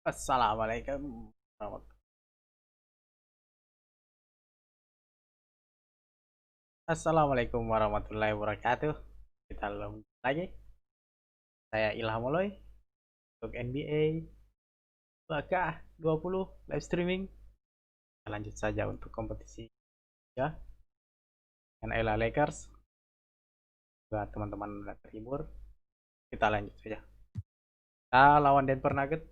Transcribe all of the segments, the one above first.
Assalamualaikum Assalamualaikum warahmatullahi wabarakatuh. Kita lanjut lagi. Saya Ilham Oloy untuk NBA 2K20 live streaming. Kita lanjut saja untuk kompetisi ya dengan LA Lakers. Buat teman-teman udah terhibur, kita lanjut saja. Kita lawan Denver Nuggets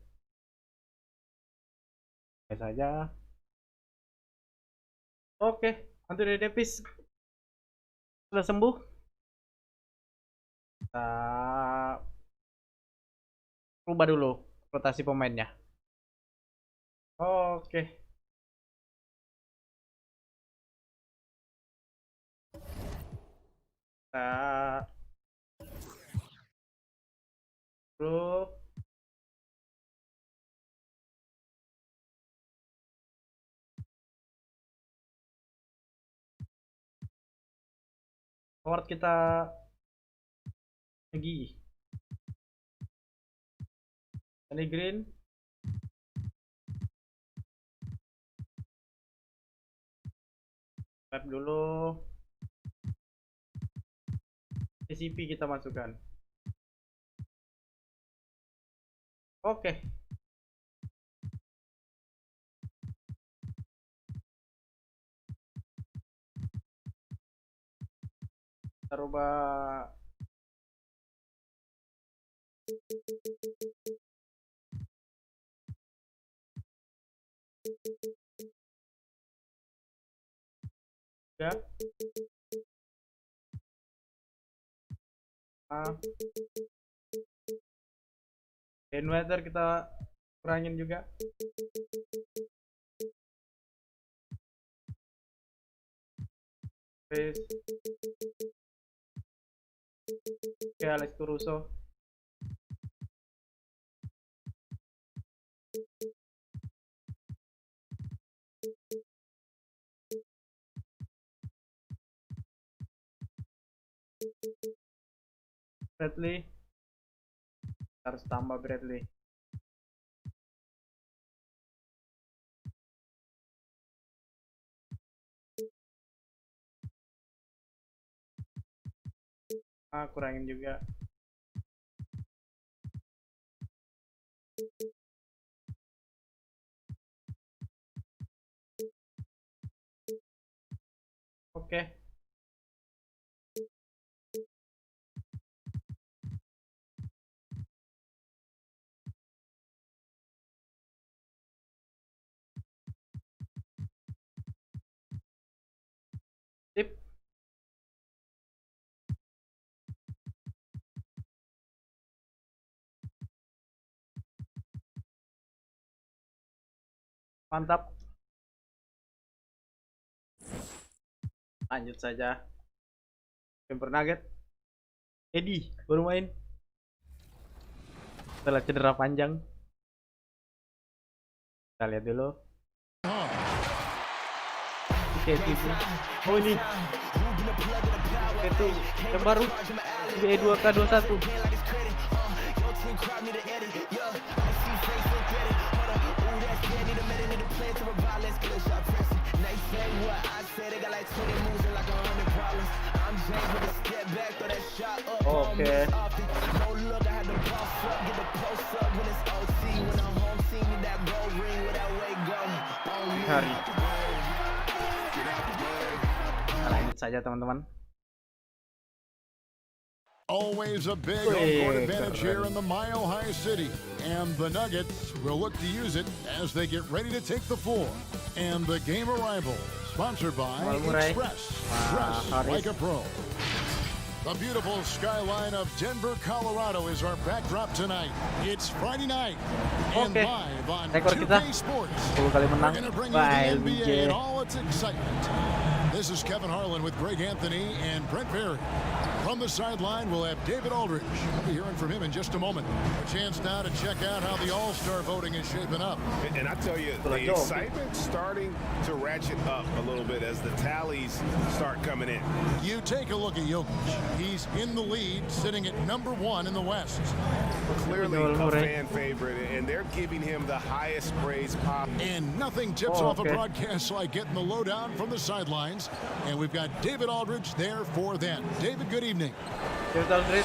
saja. Oke, Anthony Davis sudah sembuh. Kita rubah dulu rotasi pemainnya. Oke. Kita bro forward kita lagi ini green tap dulu CCP kita masukkan. Oke. Kita rubah ya. Inverter kita kurangin juga. Terus oke, Alex Caruso. Bradley harus tambah Bradley. Kurangin juga. Oke. Sip. Mantap. Lanjut saja. Denver Nuggets. Eddie baru main setelah cedera panjang. Kita lihat dulu. Oh ini itu yang baru NBA 2K21. Oke. Hari. Lanjut saja teman-teman. Always a big home-court advantage here in the Mile High City. And the Nuggets will look to use it as they get ready to take the floor. And the game arrival, sponsored by Express. Dress like a pro. The beautiful skyline of Denver, Colorado is our backdrop tonight. It's Friday night. And live on 2K Sports. 10 kali menang. We're going to bring you the NBA and all its excitement. This is Kevin Harlan with Greg Anthony and Brent Berry. From the sideline, we'll have David Aldridge. We'll be hearing from him in just a moment. A chance now to check out how the All-Star voting is shaping up. And I tell you, the excitement's starting to ratchet up a little bit as the tallies start coming in. You take a look at Jokic. He's in the lead, sitting at number 1 in the West. Clearly a fan favorite, and they're giving him the highest praise possible. And nothing tips off a broadcast like getting the lowdown from the sidelines. And we've got David Aldridge there for them. David, good evening.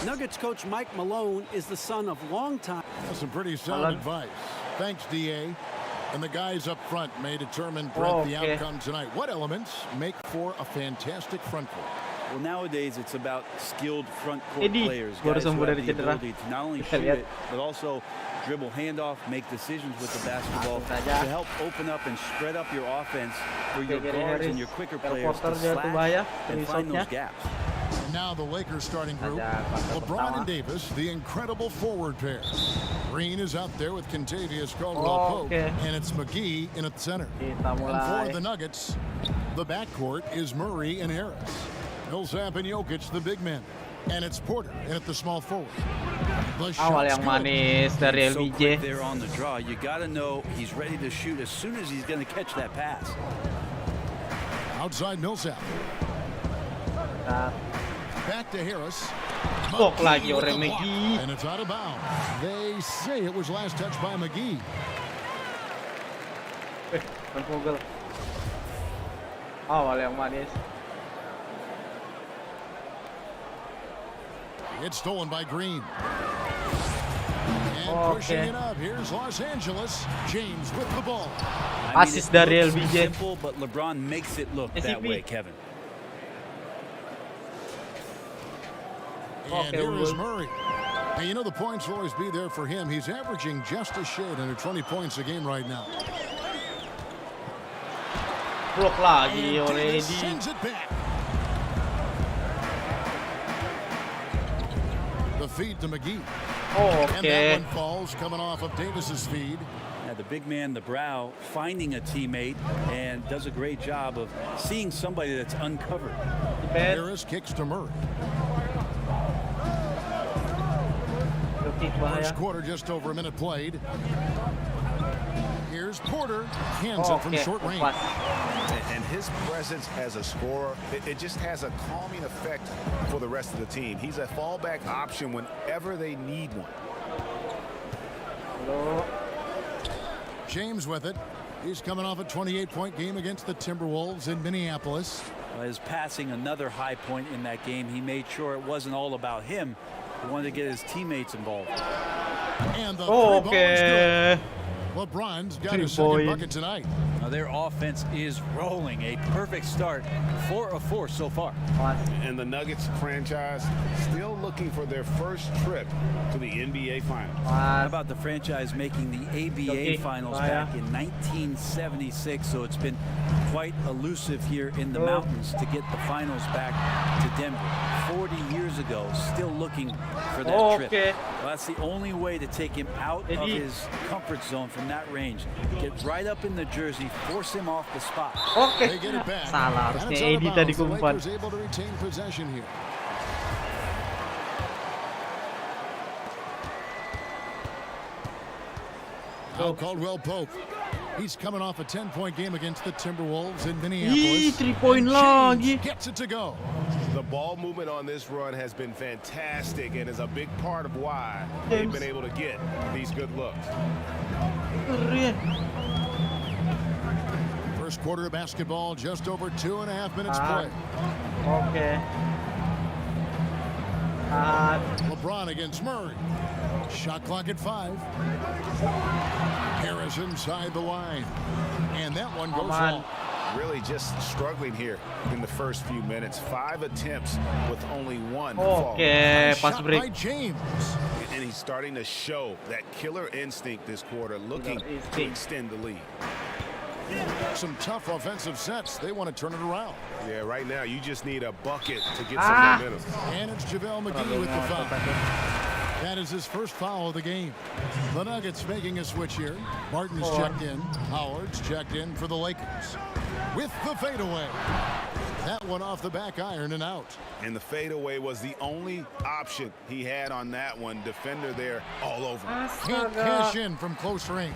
Nuggets coach Mike Malone is the son of longtime. That's some pretty sound advice. Thanks, DA. And the guys up front may determine, Brent, the outcome tonight. What elements make for a fantastic front court? Well, nowadays it's about skilled front court players, guys who have the ability to not only shoot it, but also dribble handoff, make decisions with the basketball to help open up and spread up your offense for your guards and your quicker players to slash and find those gaps. Now the Lakers starting group, LeBron and Davis, the incredible forward pair. Green is out there with Kentavious Caldwell-Pope, and it's McGee in at the center. And for the Nuggets, the backcourt is Murray and Harris. Millsap and Jokic, the big men. And it's Porter in at the small forward. Awal yang manis dari So LBJ. quick there on the draw. You got to know he's ready to shoot as soon as he's going to catch that pass. Outside Millsap. Back to Harris. Blok lagi oleh McGee. And it's out of bounds. They say it was last touched by McGee. Vogel. Awal yang manis. It's stolen by Green. And pushing it up. Here's Los Angeles. James with the ball. Assist dari LBJ. Simple, but LeBron makes it look that way, Kevin. And here is Murray. And you know the points will always be there for him. He's averaging just a shade under 20 points a game right now. Blok lagi oleh Sends it back. The feed to McGee. And that one falls coming off of Davis's feed. Now the big man, the brow, finding a teammate and does a great job of seeing somebody that's uncovered. Harris kicks to Murray. First quarter, just over a minute played. Here's Porter. Hands it from short range. And his presence as a scorer, it just has a calming effect for the rest of the team. He's a fallback option whenever they need one. James with it. He's coming off a 28-point game against the Timberwolves in Minneapolis. His passing, another high point in that game. He made sure it wasn't all about him. He wanted to get his teammates involved. And the three ball is good. LeBron's got his second bucket tonight. Now their offense is rolling. A perfect start. 4 of 4 so far. And the Nuggets franchise still looking for their first trip to the NBA Finals. How about the franchise making the ABA Finals back in 1976? So it's been quite elusive here in the mountains to get the finals back to Denver. 40 years ago, still looking for that trip. Well, that's the only way to take him out of his comfort zone from that range. Get right up in the jersey, force him off the spot. They get it back. Salah, And harusnya it's out of Edi bounds. tadi The kumpan. Lakers able to retain possession here. Now Caldwell-Pope. He's coming off a 10-point game against the Timberwolves in Minneapolis. 3-point And lagi. James gets it to go. The ball movement on this run has been fantastic and is a big part of why they've been able to get these good looks. First quarter of basketball, just over 2.5 minutes play. LeBron against Murray. Shot clock at 5. Harris inside the line. And that one goes long. Really just struggling here in the first few minutes. 5 attempts with only one fall. Pas Shot break. by James. And he's starting to show that killer instinct this quarter, looking to extend the lead. Some tough offensive sets. They want to turn it around. Yeah, right now you just need a bucket to get some momentum. And it's JaVale McGee with the foul. That is his first foul of the game. The Nuggets making a switch here. Martin is checked in. Howard's checked in for the Lakers. With the fadeaway. That one off the back iron and out. And the fadeaway was the only option he had on that one. Defender there all over. Can't cash in from close range.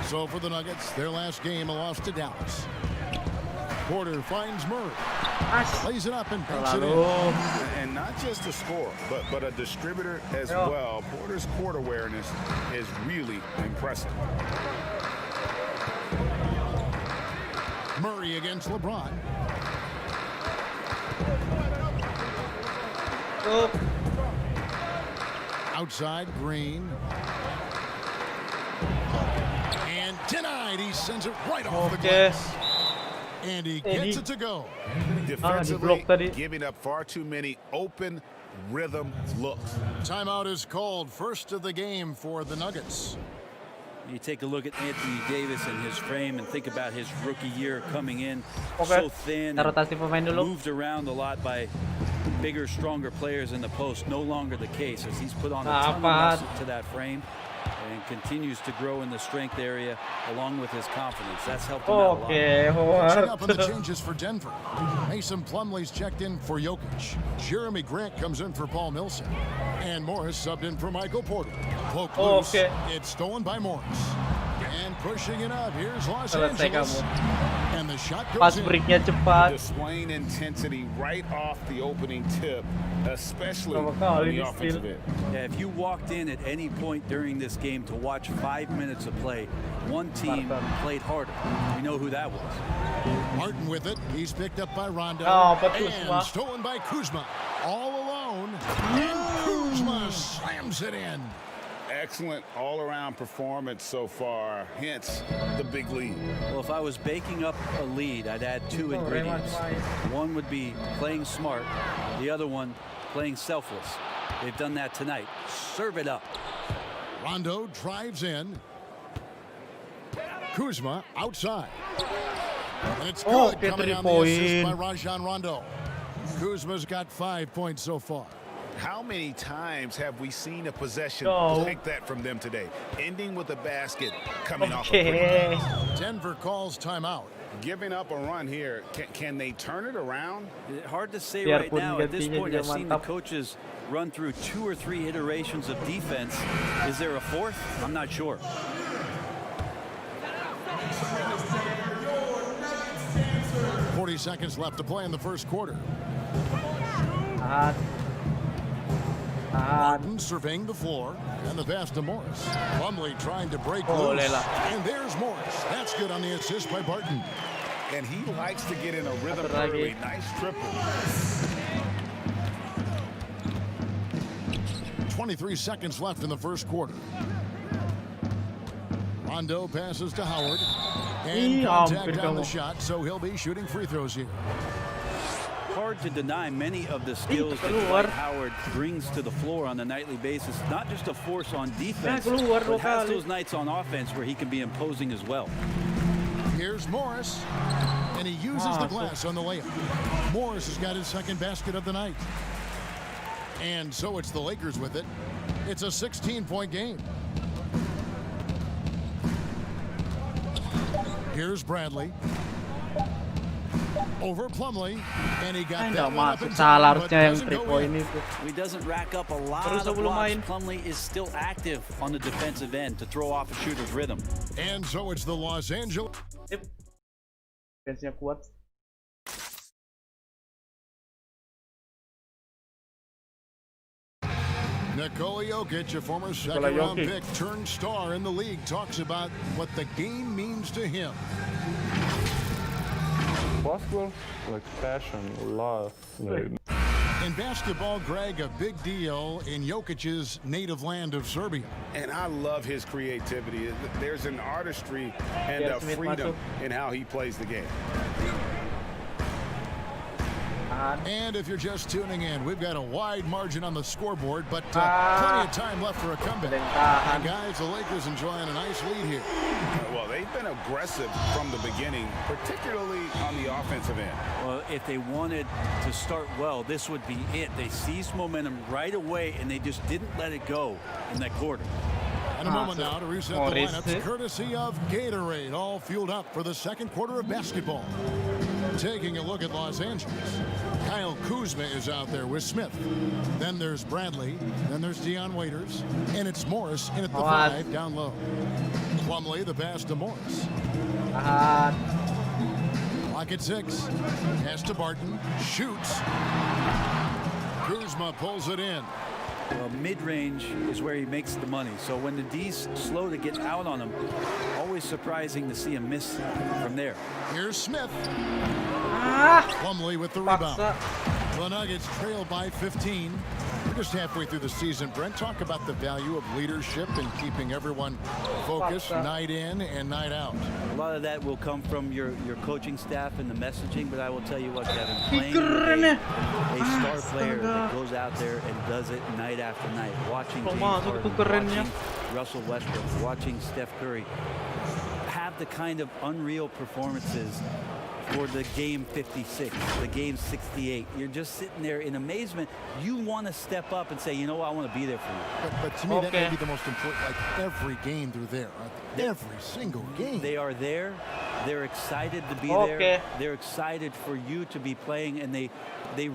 So for the Nuggets, their last game, a loss to Dallas. Porter finds Murray. Plays it up and banks it in. And not just a scorer, but a distributor as well. Porter's court awareness is really impressive. Murray against LeBron. Outside, Green. And denied. He sends it right off the glass. And he gets it to go. Defensively, giving up far too many open rhythm looks. Timeout is called. First of the game for the Nuggets. You take a look at Anthony Davis and his frame and think about his rookie year coming in so thin, moved around a lot by bigger, stronger players in the post. No longer the case as he's put on a ton of muscle to that frame and continues to grow in the strength area along with his confidence. That's helped him out a lot. Catching up on the changes for Denver. Mason Plumlee's checked in for Jokic. Jeremy Grant comes in for Paul Millsap. And Morris subbed in for Michael Porter. Poke loose. It's stolen by Morris. And pushing it up. Here's Los Angeles. And the shot goes in. Displaying intensity right off the opening tip, especially on the offensive end. Yeah, if you walked in at any point during this game to watch 5 minutes of play, one team played harder. We know who that was. Martin with it. He's picked up by Rondo. And stolen by Kuzma. All alone. And Kuzma slams it in. Excellent all-around performance so far, hence the big lead. Well, if I was baking up a lead, I'd add two ingredients. One would be playing smart, the other one playing selfless. They've done that tonight. Serve it up. Rondo drives in. Kuzma outside. And it's good coming on the assist by Rajon Rondo. Kuzma's got 5 points so far. How many times have we seen a possession like that from them today? Ending with a basket coming off a quick pass. Denver calls timeout. Giving up a run here. Can they turn it around? Hard to say right now. At this point, I've seen the coaches run through 2 or 3 iterations of defense. Is there a fourth? I'm not sure. .40 seconds left to play in the first quarter. Martin surveying the floor, and the pass to Morris. Plumlee trying to break loose, and there's Morris. That's good on the assist by Barton. And he likes to get in a rhythm early. Nice triple. 23 seconds left in the first quarter. Rondo passes to Howard, and contact on the shot, so he'll be shooting free throws here. Hard to deny many of the skills that Dwight Howard brings to the floor on a nightly basis. Not just a force on defense, but has those nights on offense where he can be imposing as well. Here's Morris, and he uses the glass on the layup. Morris has got his second basket of the night. And so it's the Lakers with it. It's a 16-point game. Here's Bradley. Over Plumlee, and he got that one up in time, but doesn't go in. He doesn't rack up a lot of blocks. Plumlee is still active on the defensive end to throw off a shooter's rhythm. And so it's the Los Angeles. Defense-nya kuat. Nikola Jokic, a former second-round pick turned star in the league, talks about what the game means to him. Basketball, like passion, love. In basketball, Greg, a big deal in Jokic's native land of Serbia. And I love his creativity. There's an artistry and a freedom in how he plays the game. And if you're just tuning in, we've got a wide margin on the scoreboard, but plenty of time left for a comeback. And guys, the Lakers enjoying a nice lead here. Well, they've been aggressive from the beginning, particularly on the offensive end. Well, if they wanted to start well, this would be it. They seized momentum right away, and they just didn't let it go in that quarter. And a moment now to reset the lineups, courtesy of Gatorade, all fueled up for the second quarter of basketball. Taking a look at Los Angeles, Kyle Kuzma is out there with Smith. Then there's Bradley. Then there's Dion Waiters. And it's Morris in at the 5 down low. Plumlee, the pass to Morris. Clock at 6. Pass to Barton. Shoots. Kuzma pulls it in. Well, mid-range is where he makes the money. So when the D's slow to get out on him, always surprising to see him miss from there. Here's Smith. Plumlee with the rebound. The Nuggets trail by 15. We're just halfway through the season. Brent, talk about the value of leadership and keeping everyone focused night in and night out. A lot of that will come from your coaching staff and the messaging, but I will tell you what, Kevin, playing with a star player that goes out there and does it night after night, watching James Harden, watching Russell Westbrook, watching Steph Curry, have the kind of unreal performances for the game 56, the game 68. You're just sitting there in amazement. You want to step up and say, you know what, I want to be there for you. But to me, that may be the most important. Like every game they're there. Every single game. They are there. They're excited to be there. They're excited for you to be playing, and they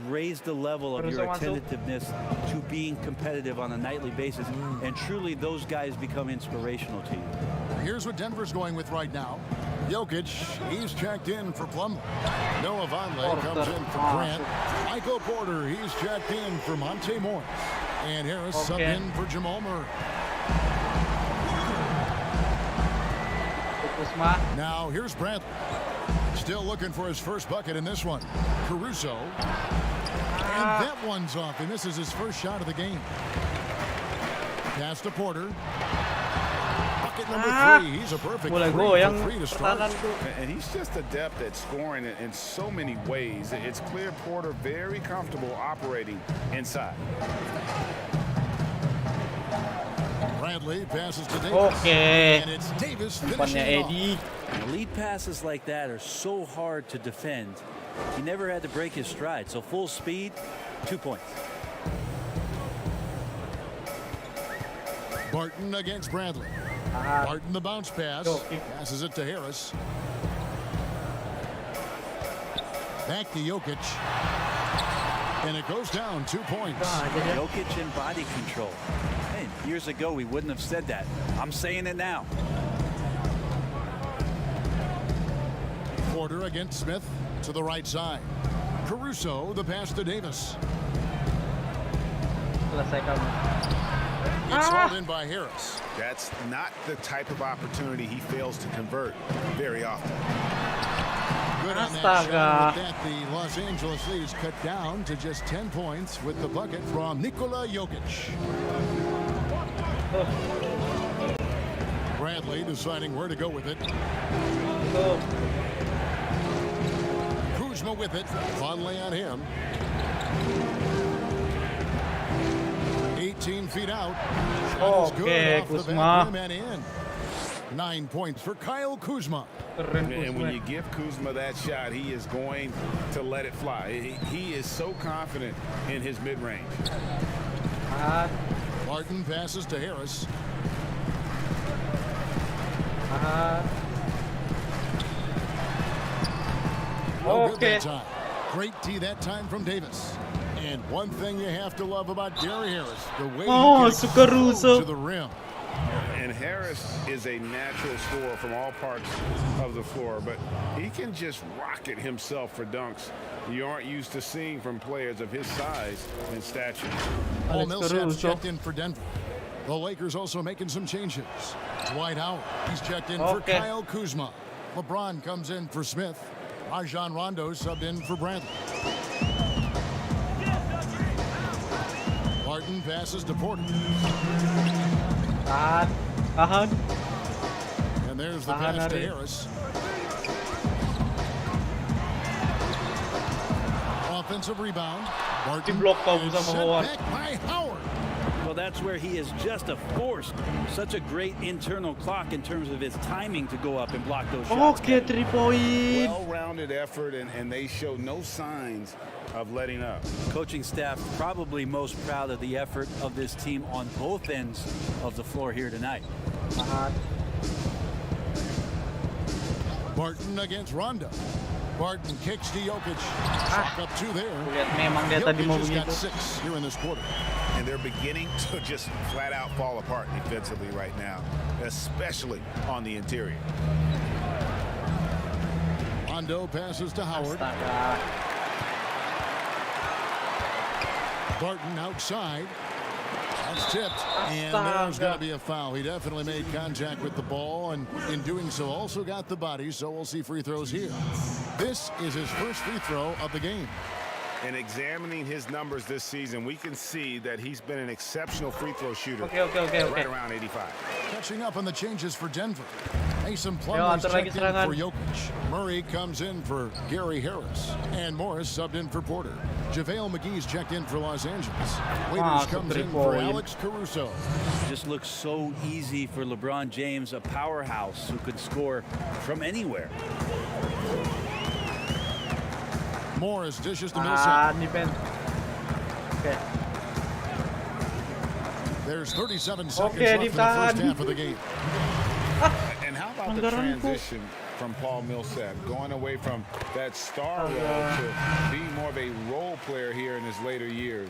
raise the level of your attentiveness to being competitive on a nightly basis. And truly, those guys become inspirational to you. Here's what Denver's going with right now. Jokic, he's checked in for Plumlee. Noah Vonleh comes in for Grant. Michael Porter, he's checked in for Monte Morris. And Harris sub in for Jamal Murray. Now here's Bradley. Still looking for his first bucket in this one. Caruso. And that one's off. He misses his first shot of the game. Pass to Porter. Bucket number 3. He's a perfect 3 for 3 to start. And he's just adept at scoring in so many ways. It's clear Porter very comfortable operating inside. Bradley passes to Davis. And it's Davis finishing it off. Lead passes like that are so hard to defend. He never had to break his stride. So full speed, 2 points. Barton against Bradley. Barton the bounce pass. Passes it to Harris. Back to Jokic. And it goes down 2 points. Jokic in body control. Hey, years ago we wouldn't have said that. I'm saying it now. Porter against Smith to the right side. Caruso, the pass to Davis. It's hauled in by Harris. That's not the type of opportunity he fails to convert very often. Good on that shot. With that, the Los Angeles lead is cut down to just 10 points with the bucket from Nikola Jokic. Bradley deciding where to go with it. Kuzma with it. Vonleh on him. 18 feet out. Shot is good off the back rim and in. 9 points for Kyle Kuzma. And when you give Kuzma that shot, he is going to let it fly. He is so confident in his mid-range. Martin passes to Harris. No good that time. Great tee that time from Davis. And one thing you have to love about Gary Harris, the way he can explode to the rim. And Harris is a natural scorer from all parts of the floor, but he can just rocket himself for dunks you aren't used to seeing from players of his size and stature. Paul Millsap's checked in for Denver. The Lakers also making some changes. Dwight Howard, he's checked in for Kyle Kuzma. LeBron comes in for Smith. Rajon Rondo subbed in for Bradley. Martin passes to Porter. And there's the pass to Harris. Offensive rebound. Martin is set back by Howard. Well, that's where he is just a force. Such a great internal clock in terms of his timing to go up and block those shots. 3-point. Well-rounded effort, and they show no signs of letting up. Coaching staff probably most proud of the effort of this team on both ends of the floor here tonight. Martin against Rondo. Barton kicks to Jokic. Chalk up 2 there. Lihat memang dia tadi mau Jokic has got begitu. 6 here in this quarter. And they're beginning to just flat out fall apart defensively right now, especially on the interior. Rondo passes to Howard. Astaga. Barton outside. That's tipped. And there's going to be a foul. He definitely made contact with the ball, and in doing so also got the body, so we'll see free throws here. This is his first free throw of the game. And examining his numbers this season, we can see that he's been an exceptional free throw shooter. Okay. Right around 85. Catching up on the changes for Denver. Mason Yo, Plumlee's atur lagi checked in serangan. for Jokic. Murray comes in for Gary Harris. And Morris subbed in for Porter. JaVale McGee's checked in for Los Angeles. Waiters comes in for Alex Caruso. Just looks so easy for LeBron James, a powerhouse who could score from anywhere. Morris dishes to Millsap. Defense. Okay. There's 37 seconds Okay, left in the first ditahan. half of the game. And how about the transition from Paul Millsap, going away from that star role to being more of a role player here in his later years?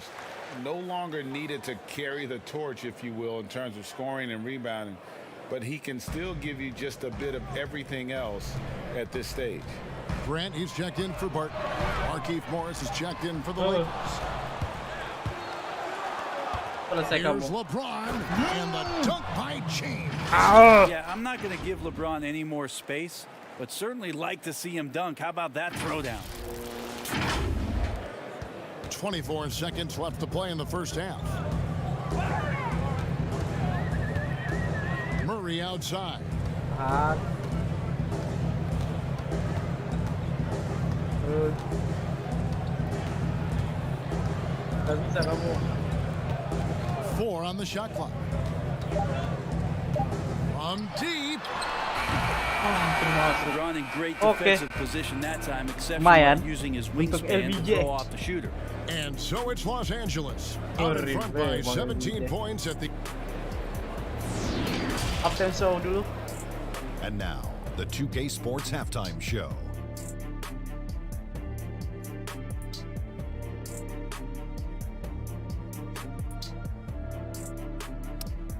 No longer needed to carry the torch, if you will, in terms of scoring and rebounding, but he can still give you just a bit of everything else at this stage. Grant, he's checked in for Barton. Markieff Morris is checked in for the Lakers. Selesai Here's kamu. LeBron, and the dunk by James. Yeah, I'm not going to give LeBron any more space, but certainly like to see him dunk. How about that throwdown? 24 seconds left to play in the first half. Murray outside. Tahan. Gak bisa kamu. 4 on the shot clock. From deep. LeBron in great Okay. defensive position that time, exceptional Lumayan. at using his Untuk wingspan to LBJ. throw off the shooter. And so it's Los Angeles. Out in front by 17 points at the... Absen show dulu. And now, the 2K Sports Halftime Show.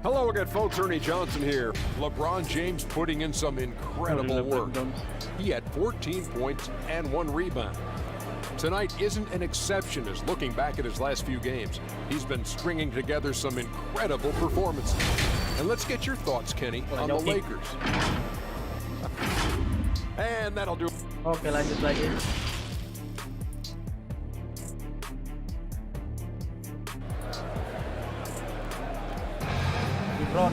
Hello again, folks. Ernie Johnson here. LeBron James putting in some incredible work. He had 14 points and 1 rebound. Tonight isn't an exception as looking back at his last few games, he's been stringing together some incredible performances. And let's get your thoughts, Kenny, on the Lakers. And that'll do it. Oke, lanjut lagi. LeBron.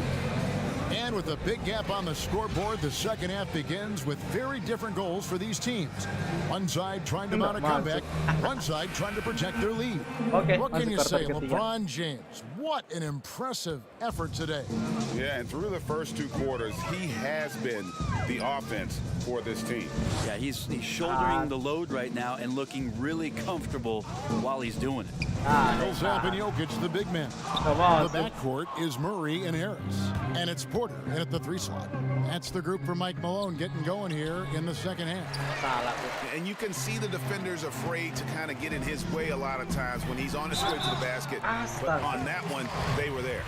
And with a big gap on the scoreboard, the second half begins with very different goals for these teams. One side trying to mount a comeback, one side trying to protect their lead. Okay, What can masuk you quarter say, ketiga. LeBron James? What an impressive effort today. Yeah, and through the first 2 quarters, he has been the offense for this team. Yeah, he's shouldering the load right now and looking really comfortable while he's doing it. Millsap and Jokic, the big men. Gak mau. The backcourt is Murray and Harris. And it's Porter in at the 3 slot. That's the group for Mike Malone getting going here in the second half. Salah tuh. And you can see the defenders afraid to kind of get in his way a lot of times when he's on his way to the basket. But on that one, they were there.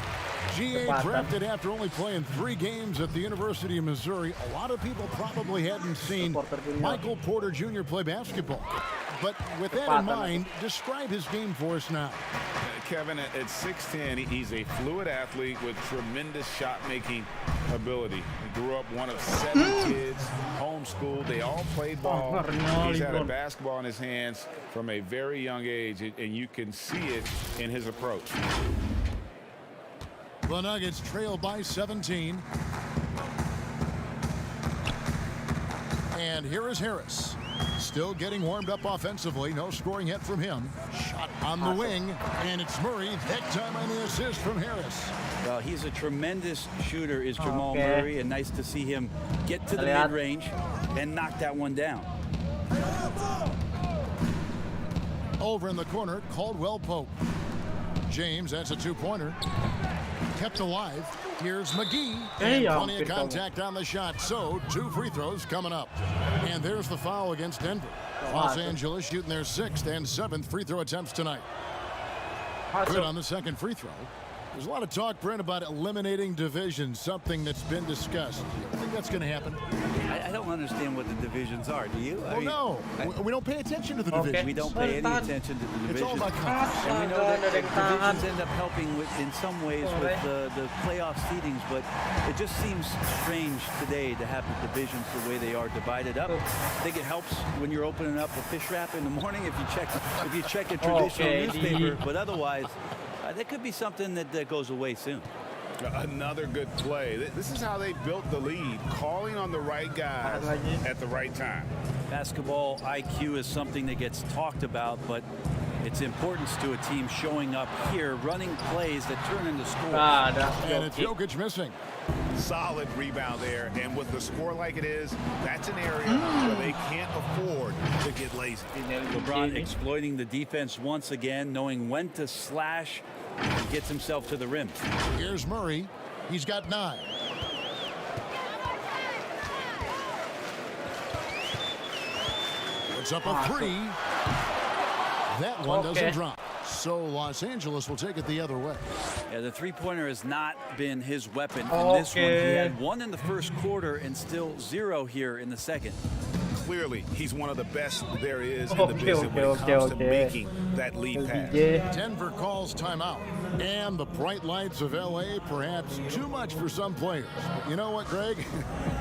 GA drafted after only playing 3 games at the University of Missouri. A lot of people probably hadn't seen Michael Porter Jr. play basketball. But with that in mind, describe his game for us now. Kevin, at 6'10", he's a fluid athlete with tremendous shot-making ability. He grew up one of 7 kids, homeschooled. They all played ball. He's had a basketball in his hands from a very young age, and you can see it in his approach. The Nuggets trail by 17. And here is Harris. Still getting warmed up offensively. No scoring yet from him. Shot on the wing. And it's Murray. That time on the assist from Harris. Well, he's a tremendous shooter, is Jamal Okay. Murray, and nice to see him get to the Lihat. mid-range and knock that one down. Over in the corner, Caldwell Pope. James, that's a 2-pointer. Kept alive. Here's McGee. And Hey, plenty of hampir kamu. contact on the shot. So, 2 free throws coming up. And And there's the foul against Denver. Los Angeles shooting their 6th and 7th free throw attempts tonight. Good on the second free throw. There's a lot of talk, Brent, about eliminating divisions, something that's been discussed. I think that's going to happen. I don't understand what the divisions are. Do you? Oh, no. We don't pay attention to the divisions. We don't pay any attention to the divisions. It's all about conference. And we know that divisions end up helping in some ways with the playoff seedings, but it just seems strange today to have the divisions the way they are divided up. I think it helps when you're opening up a fish wrap in the morning if you check a traditional newspaper, but otherwise, that could be something that goes away soon. Another good play. This is how they built the lead, calling on the right guys at the right time. Basketball IQ is something that gets talked about, but its importance to a team showing up here, running plays that turn into scores. And it's Jokic missing. Solid rebound there, and with the score like it is, that's an area where they can't afford to get lazy. LeBron exploiting the defense once again, knowing when to slash, and gets himself to the rim. Here's Murray. He's got 9. Puts up a 3. That one doesn't drop. So Los Angeles will take it the other way. Yeah, the three-pointer has not been his weapon in this one. He had 1 in the first quarter and still 0 here in the second. Clearly, he's one of the best there is in the business when it comes to making that lead pass. Denver calls timeout. And the bright lights of L.A. perhaps too much for some players. But you know what, Greg?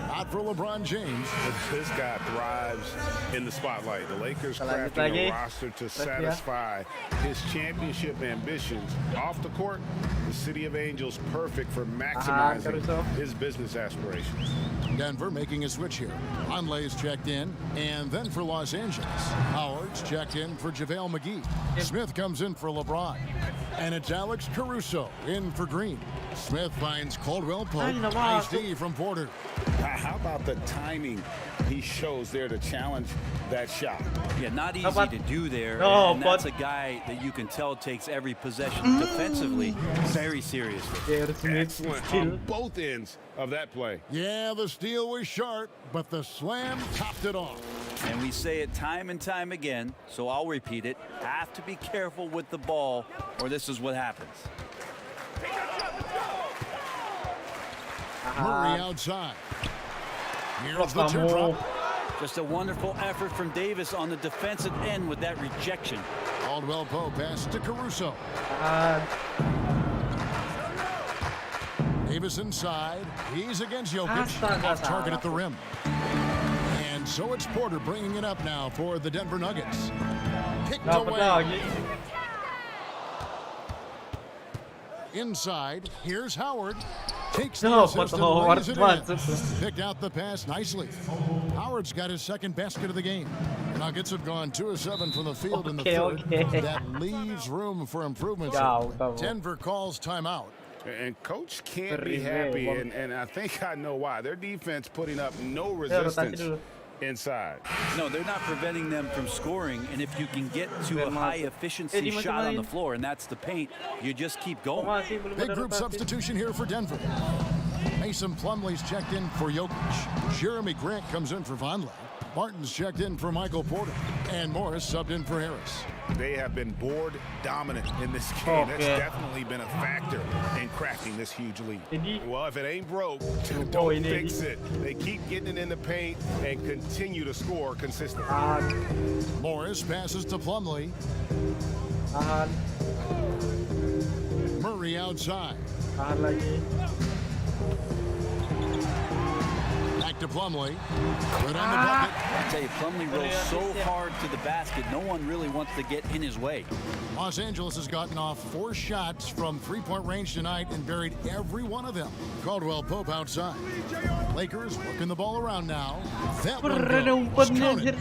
Not for LeBron James. This guy thrives in the spotlight. The Lakers crafting a roster to satisfy his championship ambitions. Off the court, the City of Angels perfect for maximizing his business aspirations. Denver making a switch here. Conley's checked in, and then for Los Angeles. Howard's checked in for JaVale McGee. Smith comes in for LeBron. And it's Alex Caruso in for Green. Smith finds Caldwell Pope. Nice D from Porter. How about the timing he shows there to challenge that shot? Yeah, not easy to do there. And that's a guy that you can tell takes every possession defensively very seriously. Excellent on both ends of that play. Yeah, the steal was sharp, but the slam topped it off. And we say it time and time again, so I'll repeat it. Have to be careful with the ball, or this is what happens. Murray outside. Here's the teardrop. Just a wonderful effort from Davis on the defensive end with that rejection. Caldwell Pope pass to Caruso. Davis inside. He's against Jokic. Off target at the rim. And so it's Porter bringing it up now for the Denver Nuggets. Picked away. Inside. Here's Howard. Takes the assist and lays it in. Picked out the pass nicely. Howard's got his second basket of the game. Nuggets have gone 2 of 7 from the field in the third. That leaves room for improvement. Denver calls timeout. And coach can't be happy, and I think I know why. Their defense putting up no resistance inside. No, they're not preventing them from scoring, and if you can get to a high efficiency shot on the floor, and that's the paint, you just keep going. Big group substitution here for Denver. Mason Plumlee's checked in for Jokic. Jeremy Grant comes in for Vonleh. Martin's checked in for Michael Porter. And Morris subbed in for Harris. They have been board dominant in this game. That's definitely been a factor in cracking this huge lead. Well, if it ain't broke, don't fix it. They keep getting it in the paint and continue to score consistently. Morris passes to Plumlee. Murray outside. Back to Plumlee. Good on the bucket. I tell you, Plumlee rolls so hard to the basket, no one really wants to get in his way. Los Angeles has gotten off 4 shots from three-point range tonight and buried every one of them. Caldwell Pope outside. Lakers working the ball around now. That one goes. Counted.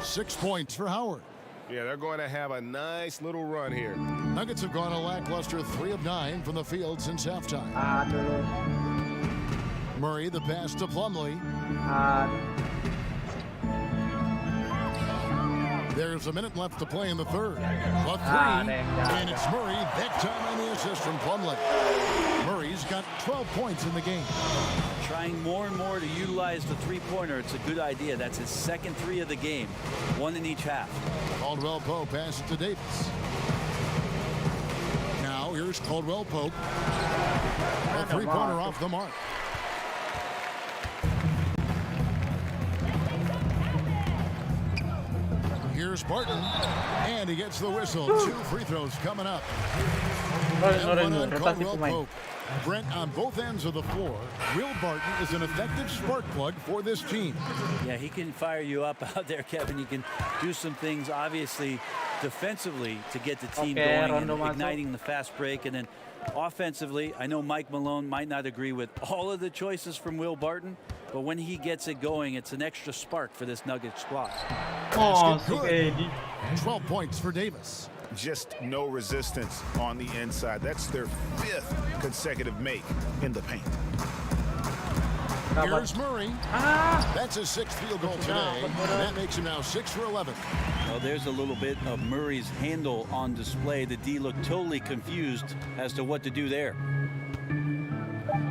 6 points for Howard. Yeah, they're going to have a nice little run here. Nuggets have gone a lackluster 3 of 9 from the field since halftime. Murray, the pass to Plumlee. There's a minute left to play in the third. The three, and it's Murray. That time on the assist from Plumlee. Murray's got 12 points in the game. Trying more and more to utilize the three-pointer. It's a good idea. That's his second three of the game. One in each half. Caldwell Pope passes to Davis. Now here's Caldwell Pope. A three-pointer off the mark. Here's Barton, and he gets the whistle. 2 free throws coming up. And one on Caldwell Pope. Brent, on both ends of the floor, Will Barton is an effective spark plug for this team. Yeah, he can fire you up out there, Kevin. You can do some things, obviously, defensively to get the team going and igniting the fast break. And then offensively, I know Mike Malone might not agree with all of the choices from Will Barton, but when he gets it going, it's an extra spark for this Nugget squad. Oh, Good. 12 points for Davis. Just no resistance on the inside. That's their 5th consecutive make in the paint. Here's Murray. That's his 6th field goal today. That makes him now 6 for 11. Well, there's a little bit of Murray's handle on display. The D looked totally confused as to what to do there.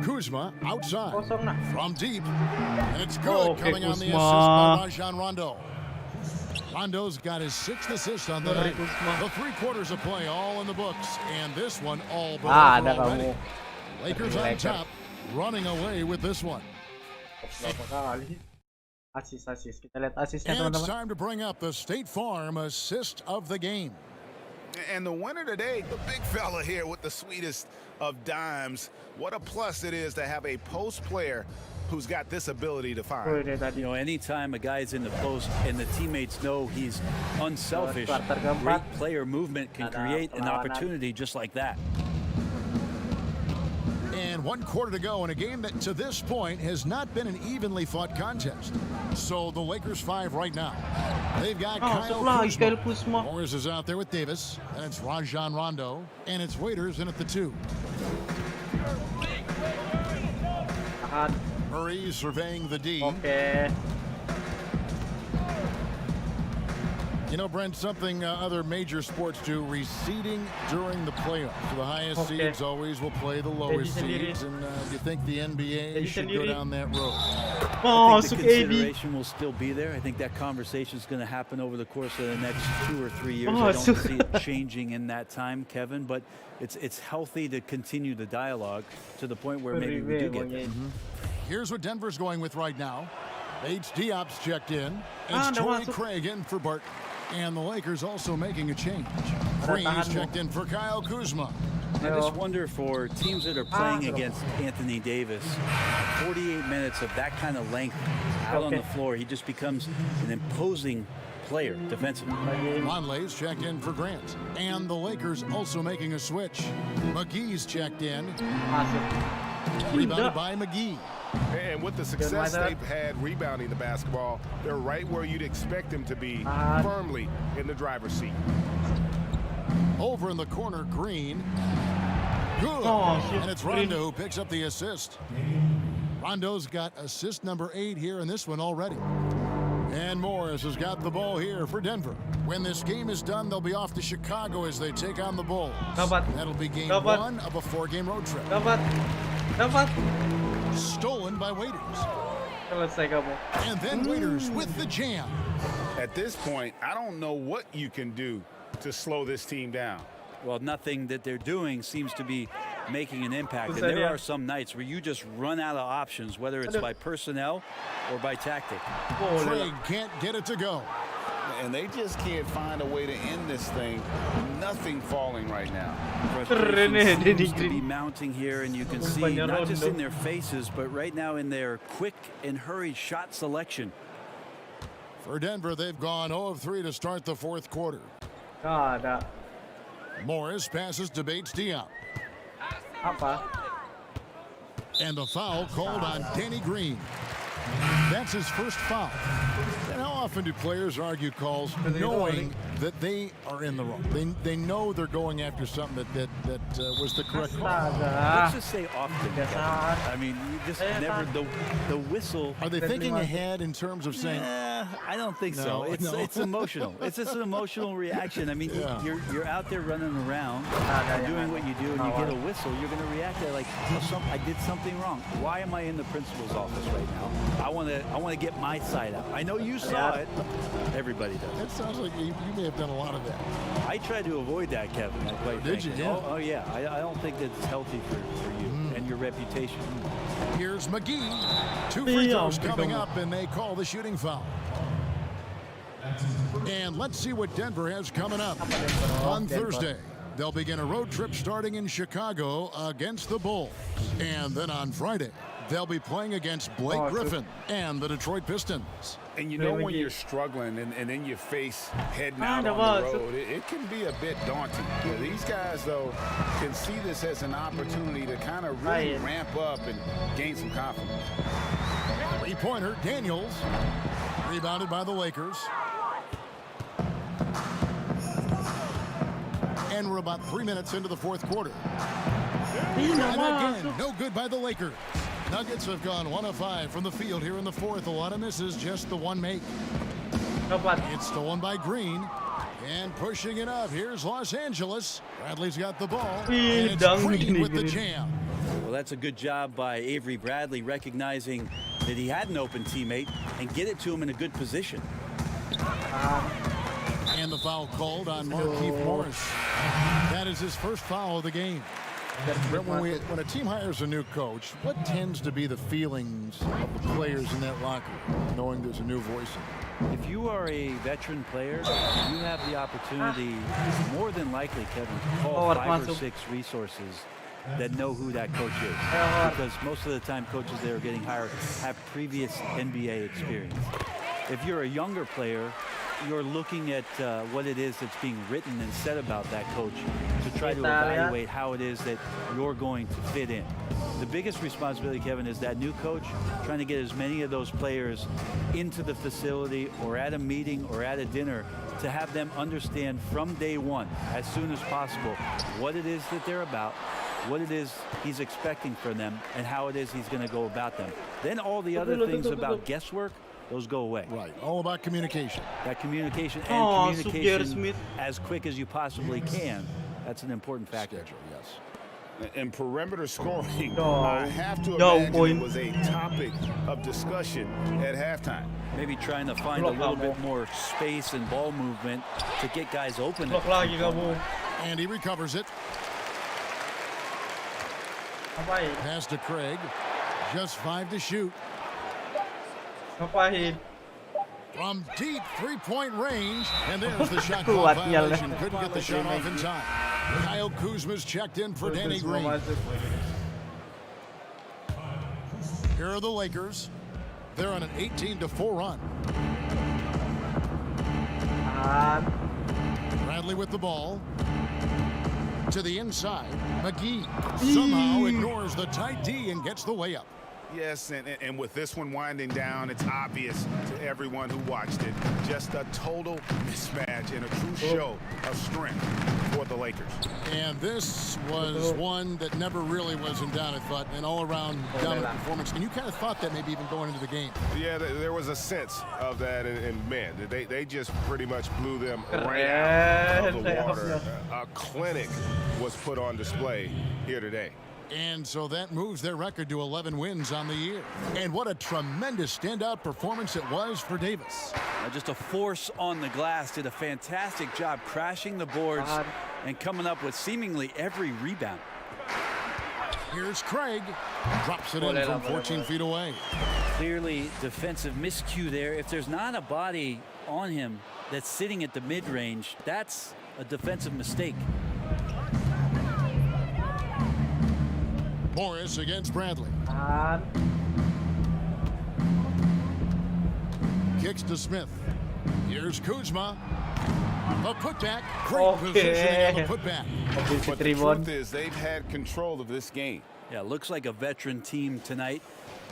Kuzma outside from deep, and it's good. Okay, coming on the assist Kuzma. by Rajon Rondo. Rondo's got his 6th assist on the night. The 3 quarters of play all in the books, and this one all but over ada already. kamu. Lakers on top, running away with this one. Berapa kali? Asis. Kita lihat asisnya, And it's teman-teman. time to bring up the State Farm assist of the game. And the winner today, the big fella here with the sweetest of dimes. What a plus it is to have a post player who's got this ability to find. You know, anytime a guy's in the post and the teammates know he's unselfish, great player movement can create an opportunity just like that. And 1 quarter to go in a game that to this point has not been an evenly fought contest. So the Lakers 5 right now. They've got Kyle Kuzma. Morris is out there with Davis, and it's Rajon Rondo, and it's Waiters in at the 2. Murray surveying the D. Okay. You know, Brent, something other major sports do, reseeding during the playoffs. The highest seeds always will play the lowest seeds, and do you think the NBA should go down that road? I think the consideration will still be there. I think that conversation is going to happen over the course of the next 2 or 3 years. I don't see it changing in that time, Kevin, but it's healthy to continue the dialogue to the point where maybe we do get there. Here's what Denver's going with right now. H. Diop's checked in. It's Torrey Craig in for Barton. And the Lakers also making a change. Green's checked in for Kyle Kuzma. I just wonder for teams that are playing against Anthony Davis, 48 minutes of that kind of length out on the floor, he just becomes an imposing player defensively. Monley's checked in for Grant. And the Lakers also making a switch. McGee's checked in. Rebounded by McGee. And with the success they've had rebounding the basketball, they're right where you'd expect them to be, firmly in the driver's seat. Over in the corner, Green. Good. And it's Rondo who picks up the assist. Rondo's got assist number 8 here in this one already. And Morris has got the ball here for Denver. When this game is done, they'll be off to Chicago as they take on the Bulls. That'll be game 1 of a 4-game road trip. Dapat. Stolen by Waiters. Selesai kamu. And then Waiters with the jam. At this point, I don't know what you can do to slow this team down. Well, nothing that they're doing seems to be making an impact. And there are some nights where you just run out of options, whether it's by personnel or by tactic. Craig can't get it to go. And they just can't find a way to end this thing. Nothing falling right now. Frustration seems to be mounting here, and you can see not just in their faces, but right now in their quick and hurried shot selection. For Denver, they've gone 0 of 3 to start the 4th quarter. Ada. Morris passes to Bates Diop. Apa? And a foul called on Danny Green. That's his first foul. And how often do players argue calls knowing that they are in the wrong. They know they're going after something that was the correct call. Let's just say often. I mean, you just never the whistle. Are they thinking ahead in terms of saying? I don't think so. It's emotional. It's just an emotional reaction. I mean, you're out there running around, doing what you do, and you get a whistle. You're going to react to like, oh, I did something wrong. Why am I in the principal's office right now? I want to get my side out. I know you saw it. Everybody does. It sounds like you may have done a lot of that. I tried to avoid that, Kevin. Did you? Yeah. Oh yeah. I don't think that's healthy for you and your reputation. Here's McGee. 2 free throws coming up, and they call the shooting foul. And let's see what Denver has coming up. On Thursday, they'll begin a road trip starting in Chicago against the Bulls. And then on Friday, they'll be playing against Blake Griffin and the Detroit Pistons. And you know when you're struggling and then you face heading out on the road, it can be a bit daunting. These guys, though, can see this as an opportunity to kind of really ramp up and gain some confidence. Three-pointer, Daniels. Rebounded by the Lakers. And we're about 3 minutes into the fourth quarter. And again, no good by the Lakers. Nuggets have gone 1 of 5 from the field here in the fourth. A lot of misses, just the one make. It's stolen by Green. And pushing it up. Here's Los Angeles. Bradley's got the ball. And it's Green with the jam. Well, that's a good job by Avery Bradley, recognizing that he had an open teammate and get it to him in a good position. And the foul called on Markieff Morris. That is his first foul of the game. When a team hires a new coach, what tends to be the feelings of the players in that locker room, knowing there's a new voice in it? If you are a veteran player, you have the opportunity, more than likely, Kevin, to call 5 or 6 resources that know who that coach is. Because most of the time coaches that are getting hired have previous NBA experience. If you're a younger player, you're looking at what it is that's being written and said about that coach to try to evaluate how it is that you're going to fit in. The biggest responsibility, Kevin, is that new coach trying to get as many of those players into the facility or at a meeting or at a dinner to have them understand from day one, as soon as possible, what it is that they're about, what it is he's expecting from them, and how it is he's going to go about them. Then all the other things about guesswork, those go away. Right, all about communication. That communication and communication as quick as you possibly can. That's an important factor. Schedule, yes. And perimeter scoring, I have to imagine it was a topic of discussion at halftime. Maybe trying to find a little bit more space and ball movement to get guys open. And he recovers it. Pass to Craig. Just 5 to shoot. From deep three-point range, and there's the shot clock violation. Couldn't get the shot off in time. Kyle Kuzma's checked in for Danny Green. Here are the Lakers. They're on an 18-4 run. Bradley with the ball. To the inside. McGee somehow ignores the tight D and gets the layup. Yes, and with this one winding down, it's obvious to everyone who watched it. Just a total mismatch and a true show of strength for the Lakers. And this was one that never really was in doubt, I thought, an all-around dominant performance. And you kind of thought that maybe even going into the game. Yeah, there was a sense of that, and man, they just pretty much blew them right out of the water. A clinic was put on display here today. And so that moves their record to 11 wins on the year. And what a tremendous standout performance it was for Davis. Just a force on the glass. Did a fantastic job crashing the boards and coming up with seemingly every rebound. Here's Craig. Drops it in from 14 feet away. Clearly defensive miscue there. If there's not a body on him that's sitting at the mid-range, that's a defensive mistake. Morris against Bradley. Kicks to Smith. Here's Kuzma. A putback. Great positioning on the putback. But the truth is, they've had control of this game. Yeah, looks like a veteran team tonight.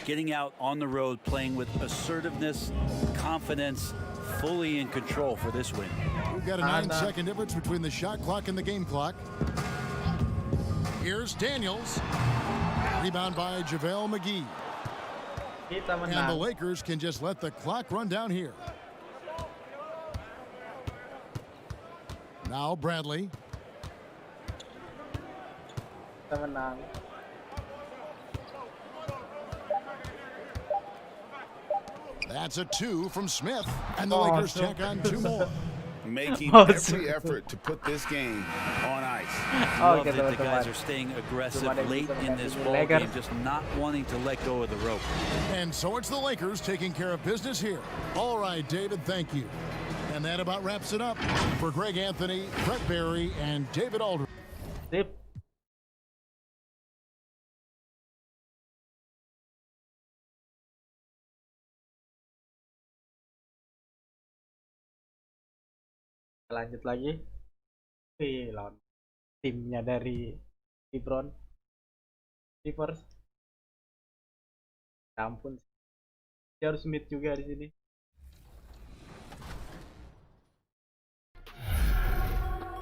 Getting out on the road, playing with assertiveness, confidence, fully in control for this win. got a 9-second difference between the shot clock and the game clock. Here's Daniels. Rebound by JaVale McGee. Kita And the menang. Lakers can just let the clock run down here. Now Bradley. Kita menang. That's a 2 from Smith. And the Lakers tack on 2 more. Making Oh, every effort to put this game on ice. Love Oke, that the guys teman-teman. are staying aggressive Cuma ada late yang in bisa this ganti ball Lakers. game, just not wanting to let go of the rope. And so it's the Lakers taking care of business here. All right, David, thank you. And that about wraps it up for Greg Anthony, Brett Barry, and David Aldridge. Sip. Lanjut lagi. Wih, lawan timnya dari LeBron. Clippers. Ya ampun. Dia harus Smith juga di sini.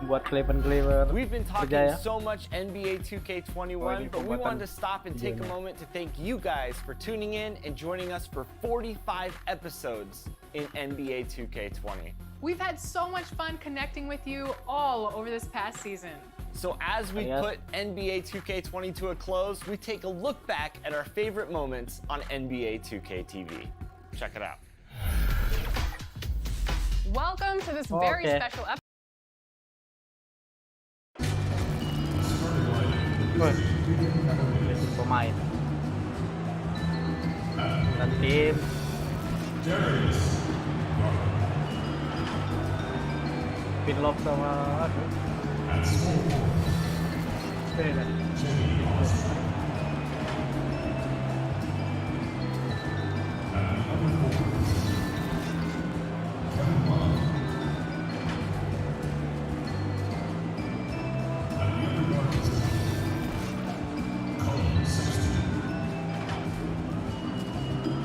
Buat Cleveland. We've been talking Berjaya. so much NBA 2K21, but we wanted to stop and take a moment to thank you guys for tuning in and joining us for 45 episodes in NBA 2K20. We've had so much fun connecting with you all over this past season. So as we Yes. put NBA 2K20 to a close, we take a look back at our favorite moments on NBA 2K TV. Check it out. Welcome to this very Okay. special episode. Wih, itu pemain. Dan tim. Pinlock sama aduh. Beda.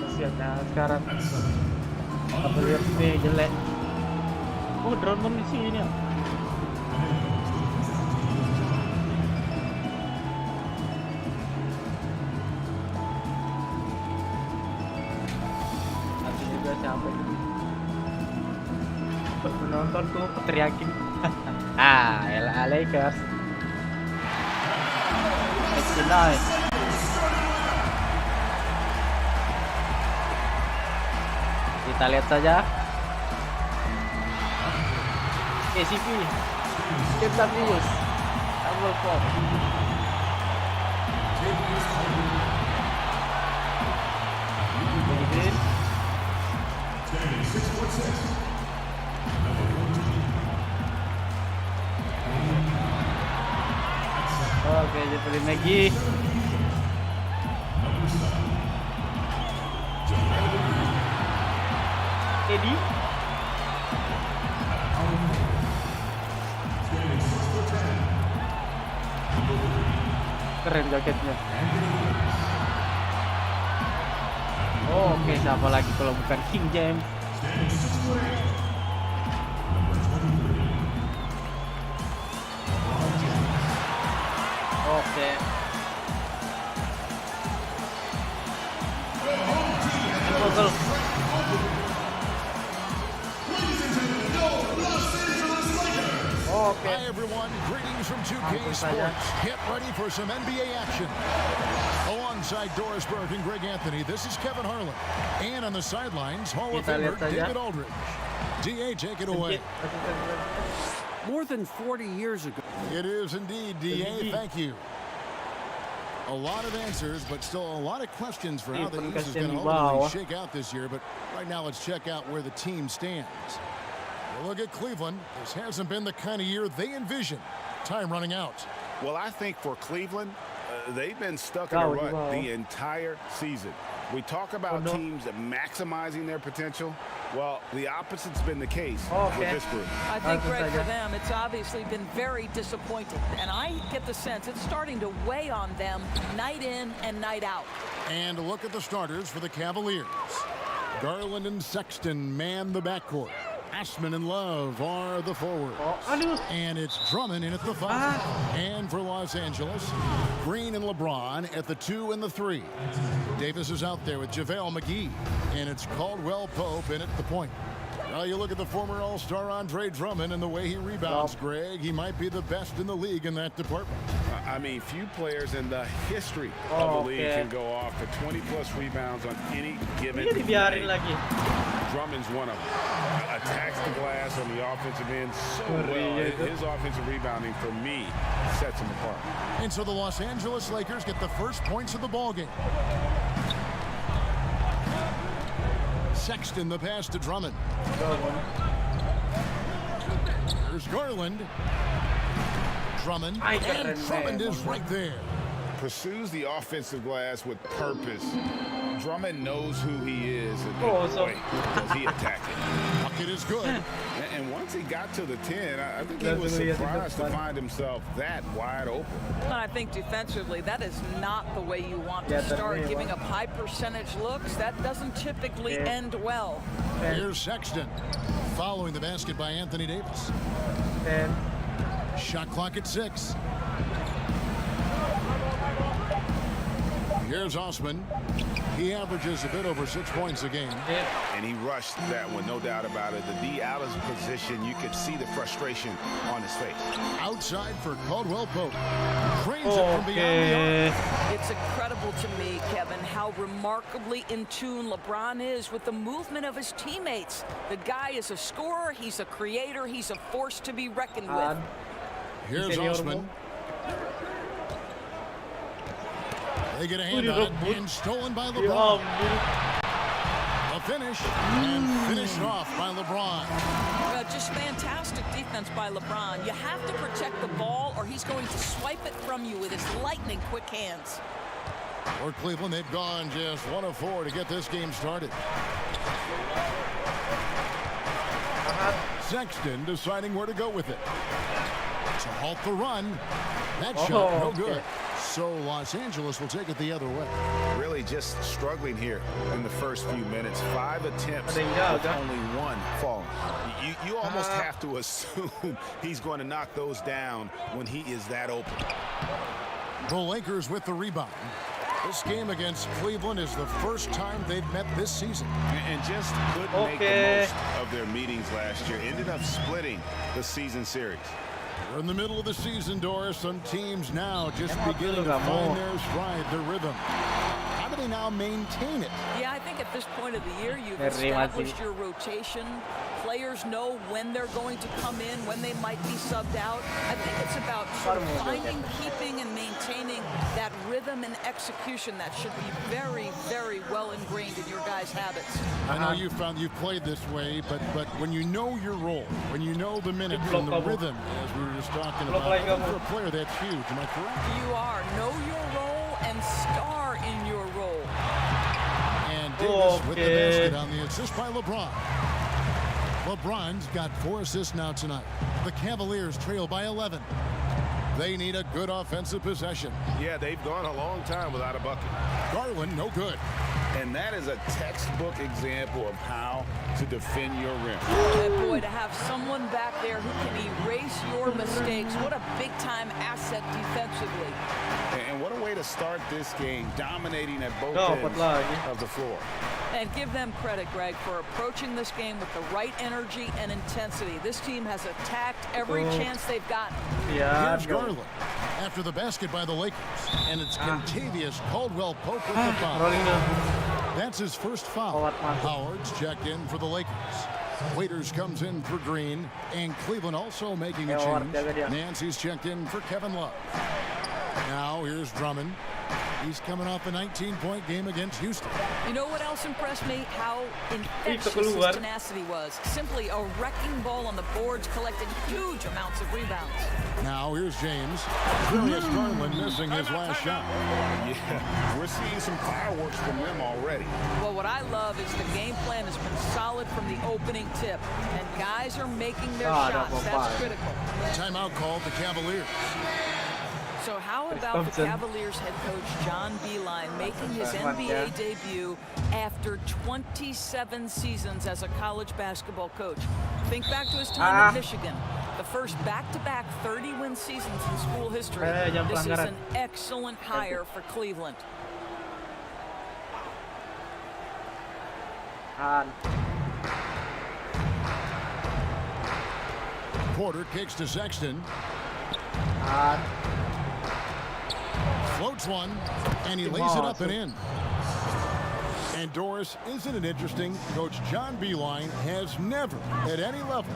Hasilnya sekarang apa lihat nih jelek. Oh, drone munisi ini ya. Nanti juga capek. Penonton tuh teriakin. LA Lakers. It's nice. Kita lihat saja. KCP. Keblabius. Double pop. Green. Oke, jadi Maggie. Eddie. Keren jaketnya. Oh, oke, siapa lagi kalau bukan King James? Oke. Gol. Okay. Hi, everyone. Greetings from 2K Sports. Get ready for some NBA action. Alongside Doris Burke and Greg Anthony, this is Kevin Harlan. And on the sidelines, Hall of Kita Famer lihat saja. David Aldridge. DA, take it away. More than 40 years ago. It is indeed, DA. Thank you. A lot of answers, but still a lot of questions for how the East is going to ultimately shake out this year. But right now, let's check out where the team stands. We'll look at Cleveland. This hasn't been the kind of year they envisioned. Time running out. Well, I think for Cleveland, they've been stuck in a rut the entire season. We talk about teams maximizing their potential. Well, the opposite's been the case with this group. I think, Greg, for them, it's obviously been very disappointing. And I get the sense it's starting to weigh on them night in and night out. And a look at the starters for the Cavaliers. Garland and Sexton man the backcourt. Asman and Love are the forwards. And it's Drummond in at the 5. And for Los Angeles, Green and LeBron at the 2 and the 3. Davis is out there with JaVale McGee. And it's Caldwell Pope in at the point. Well, you look at the former All-Star Andre Drummond and the way he rebounds, Greg, he might be the best in the league in that department. I mean, few players in the history of the league can go off for 20-plus rebounds on any given night. Drummond's one of them. Attacks the glass on the offensive end so well. His offensive rebounding, for me, sets him apart. And so the Los Angeles Lakers get the first points of the ballgame. Sexton the pass to Drummond. There's Garland. Drummond. And Drummond is right there. Pursues the offensive glass with purpose. Drummond knows who he is, and boy, does he attack it. Bucket is good. And once he got to the 10, I think he was surprised to find himself that wide open. And I think defensively, that is not the way you want to start giving up high percentage looks. That doesn't typically end well. Here's Sexton. Following the basket by Anthony Davis. Shot clock at 6. Here's Osman. He averages a bit over 6 points a game. And he rushed that one, no doubt about it. The D out of position, you could see the frustration on his face. Outside for Caldwell Pope. Trains it from beyond the arc. It's incredible to me, Kevin, how remarkably in tune LeBron is with the movement of his teammates. The guy is a scorer, he's a creator, he's a force to be reckoned with. Here's Osman. They get a hand on it, and stolen by LeBron. A finish, and finished off by LeBron. Just fantastic defense by LeBron. You have to protect the ball, or he's going to swipe it from you with his lightning quick hands. For Cleveland, they've gone just 1 of 4 to get this game started. Sexton deciding where to go with it. To halt the run. That shot, no good. So Los Angeles will take it the other way. Really just struggling here in the first few minutes. 5 attempts with only 1 falling. You almost have to assume he's going to knock those down when he is that open. The Lakers with the rebound. This game against Cleveland is the first time they've met this season. And just couldn't make the most of their meetings last year. Ended up splitting the season series. We're in the middle of the season, Doris. Some teams now just beginning to find their stride, their rhythm. How do they now maintain it? Yeah, I think at this point of the year, you've established your rotation. Players know when they're going to come in, when they might be subbed out. I think it's about sort of finding, keeping, and maintaining that rhythm and execution that should be very, very well ingrained in your guys' habits. I know you've played this way, but when you know your role, when you know the minutes and the rhythm, as we were just talking about, for a player that's huge, am I correct? You are. Know your role and star in your role. And Davis with the basket on the assist by LeBron. LeBron's got 4 assists now tonight. The Cavaliers trail by 11. They need a good offensive possession. Yeah, they've gone a long time without a bucket. Garland, no good. And that is a textbook example of how to defend your rim. And boy, to have someone back there who can erase your mistakes, what a big-time asset defensively. And what a way to start this game, dominating at both ends of the floor. And give them credit, Greg, for approaching this game with the right energy and intensity. This team has attacked every chance they've gotten. Here's Garland after the basket by the Lakers. And it's Contavious Caldwell Pope with the foul. That's his first foul. Howard's checked in for the Lakers. Waiters comes in for Green. And Cleveland also making a change. Nancy's checked in for Kevin Love. Now here's Drummond. He's coming off a 19-point game against Houston. You know what else impressed me? How infectious his tenacity was. Simply a wrecking ball on the boards, collecting huge amounts of rebounds. Now here's James. Julius Garland missing his last shot. Yeah, we're seeing some fireworks from them already. Well, what I love is the game plan has been solid from the opening tip. And guys are making their shots. That's critical. Timeout called the Cavaliers. So how about the Cavaliers head coach John Beilein making his NBA debut after 27 seasons as a college basketball coach? Think back to his time at Michigan. The first back-to-back 30-win seasons in school history. This is an excellent hire for Cleveland. Porter kicks to Sexton. Floats one, and he lays it up and in. And Doris, isn't it interesting? Coach John Beilein has never, at any level,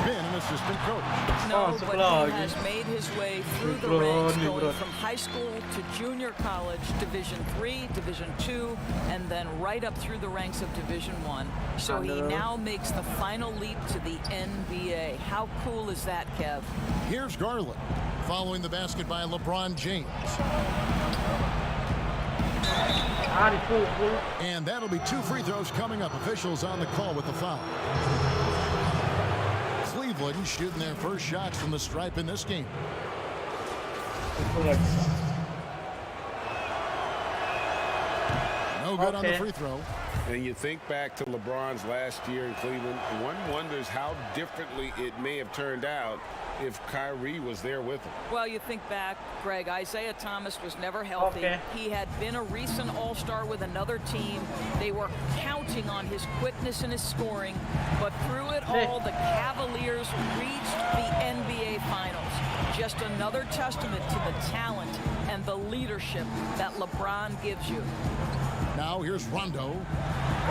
been an assistant coach. No, but he has made his way through the ranks, going from high school to junior college, Division III, Division II, and then right up through the ranks of Division I. So he now makes the final leap to the NBA. How cool is that, Kev? Here's Garland, following the basket by LeBron James. And that'll be 2 free throws coming up. Officials on the call with the foul. Cleveland shooting their first shots from the stripe in this game. No good on the free throw. And you think back to LeBron's last year in Cleveland, one wonders how differently it may have turned out if Kyrie was there with him. Well, you think back, Greg, Isaiah Thomas was never healthy. He had been a recent All-Star with another team. They were counting on his quickness and his scoring, but through it all, the Cavaliers reached the NBA Finals. Just another testament to the talent and the leadership that LeBron gives you. Now here's Rondo.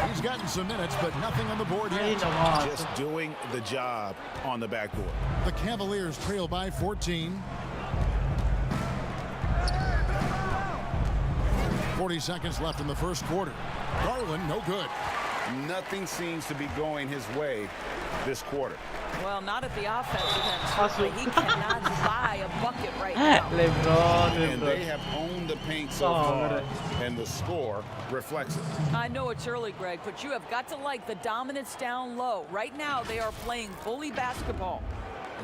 He's gotten some minutes, but nothing on the board yet. Just doing the job on the backboard. The Cavaliers trail by 14. 40 seconds left in the first quarter. Garland, no good. Nothing seems to be going his way this quarter. Well, not at the offensive end. Certainly. He cannot buy a bucket right now. And they have owned the paint so far, and the score reflects it. I know it's early, Greg, but you have got to like the dominance down low. Right now, they are playing bully basketball.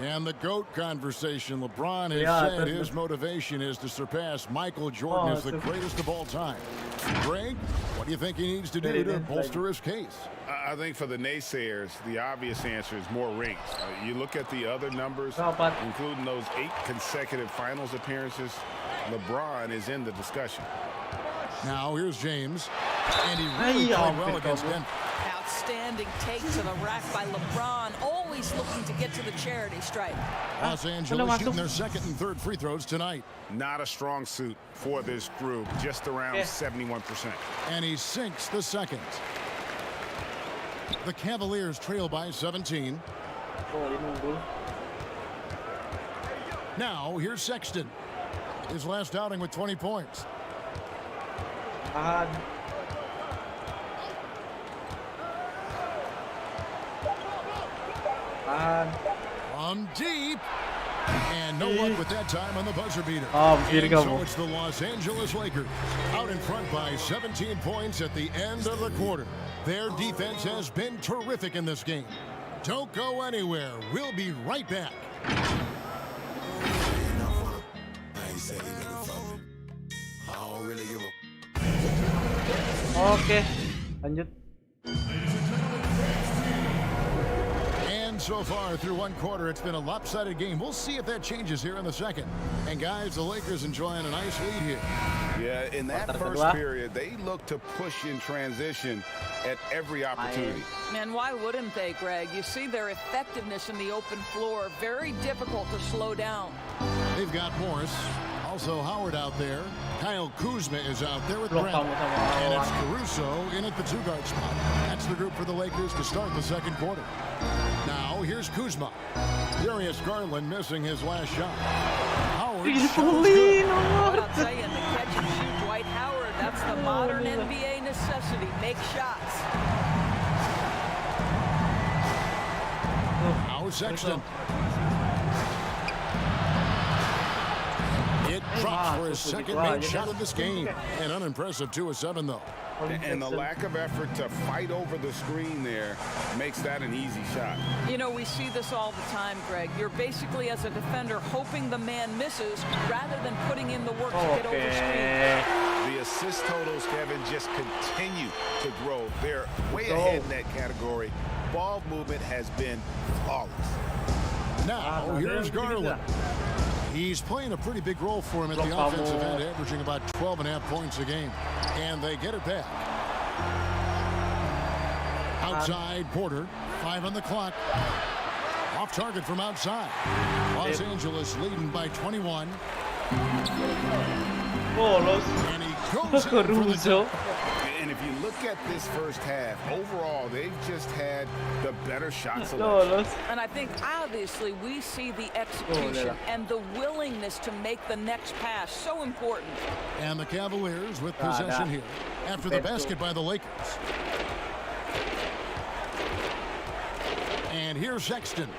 And the GOAT conversation. LeBron has said his motivation is to surpass Michael Jordan as the greatest of all time. Greg, what do you think he needs to do to bolster his case? I think for the naysayers, the obvious answer is more rings. You look at the other numbers, including those 8 consecutive finals appearances, LeBron is in the discussion. Now here's James, and he really played well against Denver. Outstanding take to the rack by LeBron, always looking to get to the charity stripe. Los Angeles shooting their second and third free throws tonight. Not a strong suit for this group, just around 71%. And he sinks the second. The Cavaliers trail by 17. Now here's Sexton. His last outing with 20 points. From deep. And no luck with that time on the buzzer beater. So it's the Los Angeles Lakers out in front by 17 points at the end of the quarter. Their defense has been terrific in this game. Don't go anywhere. We'll be right back. Oke, lanjut. And so far through one quarter, it's been a lopsided game. We'll see if that changes here in the second. And guys, the Lakers enjoying a nice lead here. Yeah, in that first period, they look to push in transition at every opportunity. And why wouldn't they, Greg? You see their effectiveness in the open floor. Very difficult to slow down. They've got Morris. Also Howard out there. Kyle Kuzma is out there with Brent. And it's Caruso in at the 2-guard spot. That's the group for the Lakers to start the second quarter. Now here's Kuzma. Darius Garland missing his last shot. Howard I'll tell you, the catch and shoot Dwight Howard, that's the modern NBA necessity. Make shots. Now Sexton. It Drops for his second made shot of this game. An unimpressive 2 of 7, though. And the lack of effort to fight over the screen there makes that an easy shot. You know, we see this all the time, Greg. You're basically, as a defender, hoping the man misses rather than putting in the work to get over screen. The assist totals, Kevin, just continue to grow. They're way ahead in that category. Ball movement has been flawless. Now, here's Garland. He's playing a pretty big role for him at the offensive end, averaging about 12.5 points a game. And they get it back. Outside, Porter. 5 on the clock. Off target from outside. Los Angeles leading by 21. And he goes in for the And if you look at this first half, overall, they've just had the better shot selection. And I think, obviously, we see the execution and the willingness to make the next pass so important. And the Cavaliers with possession here after the basket by the Lakers. And here's Sexton.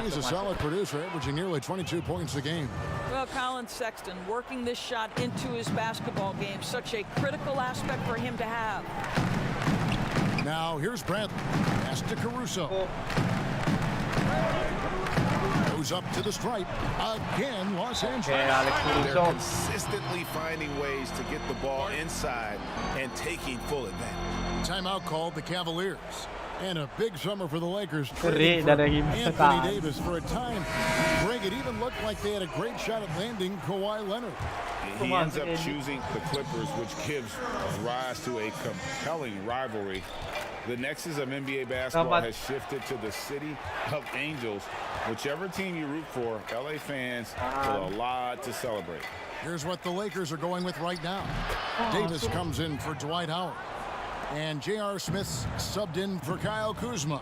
He's a solid producer, averaging nearly 22 points a game. Well, Colin Sexton working this shot into his basketball game, such a critical aspect for him to have. Now here's Bradley. Pass to Caruso. Goes up to the stripe. Again, Los Angeles. They're consistently finding ways to get the ball inside and taking full advantage. Timeout called the Cavaliers. And a big summer for the Lakers. Trading for Anthony Davis for a time. Greg, it even looked like they had a great shot at landing Kawhi Leonard. He ends up choosing the Clippers, which gives rise to a compelling rivalry. The nexus of NBA basketball has shifted to the city of Angels. Whichever team you root for, LA fans will a lot to celebrate. Here's what the Lakers are going with right now. Davis comes in for Dwight Howard. And J.R. Smith's subbed in for Kyle Kuzma.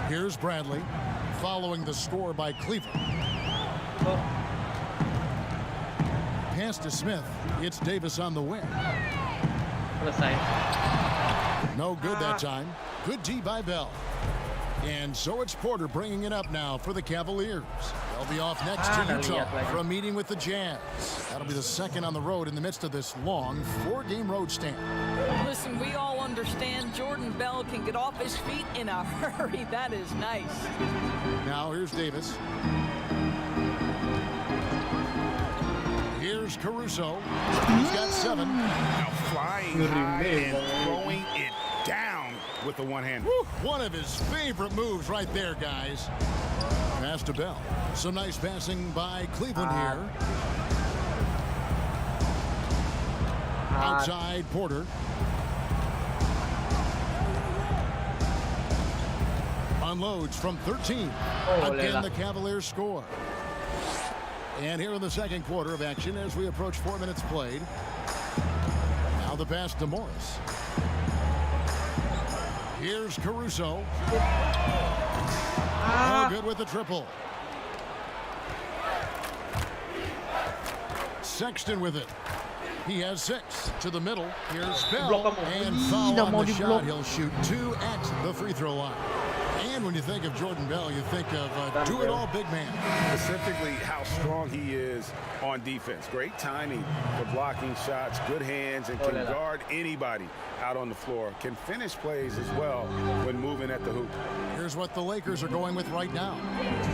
Here's Bradley, following the score by Cleveland. Pass to Smith. It's Davis on the wing. No good that time. Good D by Bell. And so it's Porter bringing it up now for the Cavaliers. They'll be off next to Utah for a meeting with the Jazz. That'll be the second on the road in the midst of this long 4-game road stand. Listen, we all understand Jordan Bell can get off his feet in a hurry. That is nice. Now here's Davis. Here's Caruso. He's got 7. Now flying high and throwing it down with the one-hand. One of his favorite moves right there, guys. Pass to Bell. Some nice passing by Cleveland here. Outside, Porter. Unloads from 13. Again, the Cavaliers score. And here in the second quarter of action as we approach 4 minutes played. Now the pass to Morris. Here's Caruso. Oh, good with the triple. Sexton with it. He has 6 to the middle. Here's Bell. And foul on the shot. He'll shoot 2 at the free throw line. And when you think of Jordan Bell, you think of do-it-all big man. Specifically how strong he is on defense. Great timing for blocking shots, good hands, and can guard anybody out on the floor. Can finish plays as well when moving at the hoop. Here's what the Lakers are going with right now.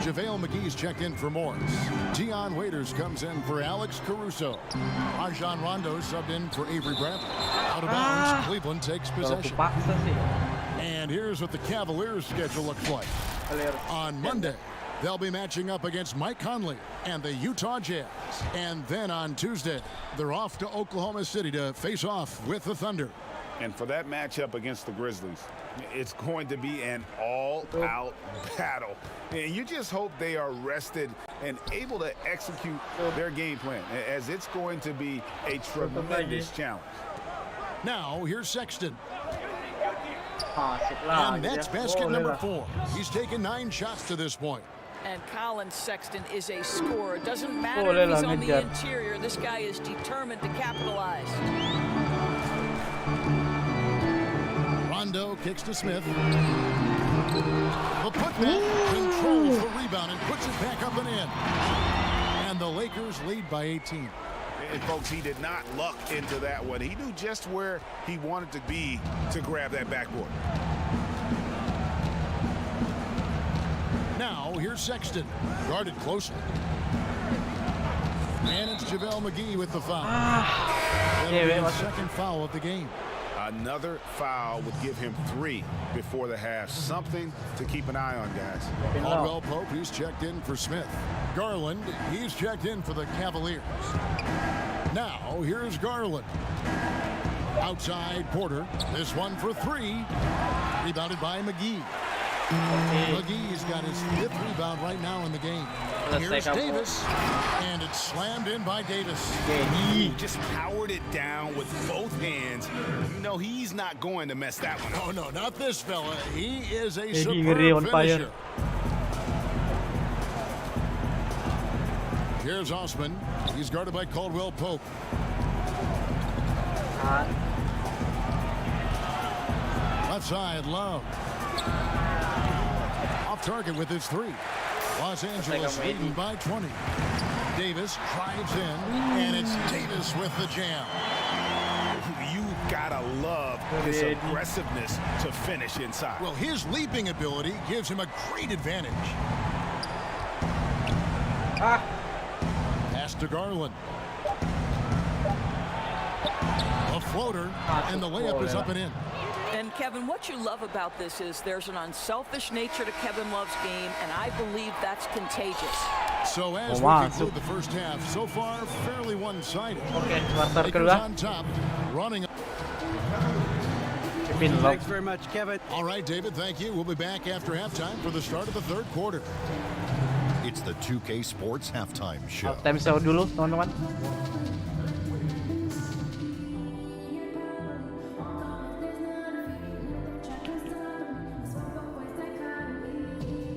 JaVale McGee's checked in for Morris. Dion Waiters comes in for Alex Caruso. Rajon Rondo subbed in for Avery Bradley. Out of bounds, Cleveland takes possession. And here's what the Cavaliers' schedule looks like. On Monday, they'll be matching up against Mike Conley and the Utah Jazz. And then on Tuesday, they're off to Oklahoma City to face off with the Thunder. And for that matchup against the Grizzlies, it's going to be an all-out battle. And you just hope they are rested and able to execute their game plan, as it's going to be a tremendous challenge. Now, here's Sexton. And that's basket number 4. He's taken 9 shots to this point. And Colin Sexton is a scorer. It doesn't matter if he's on the interior. This guy is determined to capitalize. Rondo kicks to Smith. The putback controls the rebound and puts it back up and in. And And the Lakers lead by 18. And folks, he did not luck into that one. He knew just where he wanted to be to grab that backboard. Now, here's Sexton, guarded closely. And it's JaVale McGee with the foul. That'll be the second foul of the game. Another foul would give him 3 before the half. Something to keep an eye on, guys. Caldwell Pope, he's checked in for Smith. Garland, he's checked in for the Cavaliers. Now, here's Garland. Outside Porter. This one for 3. Rebounded by McGee. McGee's got his 5th rebound right now in the game. Here's Davis. And it's slammed in by Davis. He just powered it down with both hands. You know he's not going to mess that one up. Oh, no, not this fella. He is a superb finisher. Here's Osman. He's guarded by Caldwell Pope. Left side, Love. Off target with his 3. Los Angeles leading by 20. Davis drives in, and it's Davis with the jam. You gotta love his aggressiveness to finish inside. Well, his leaping ability gives him a great advantage. Pass to Garland. A floater, and the layup is up and in. And Kevin, what you love about this is there's an unselfish nature to Kevin Love's game, and I believe that's contagious. So as we conclude the first half, so far fairly one-sided. Lakers on top, running. Thanks very much, Kevin. All right, David, thank you. We'll be back after halftime for the start of the third quarter. It's the 2K Sports Halftime Show. Halftime show dulu, teman-teman.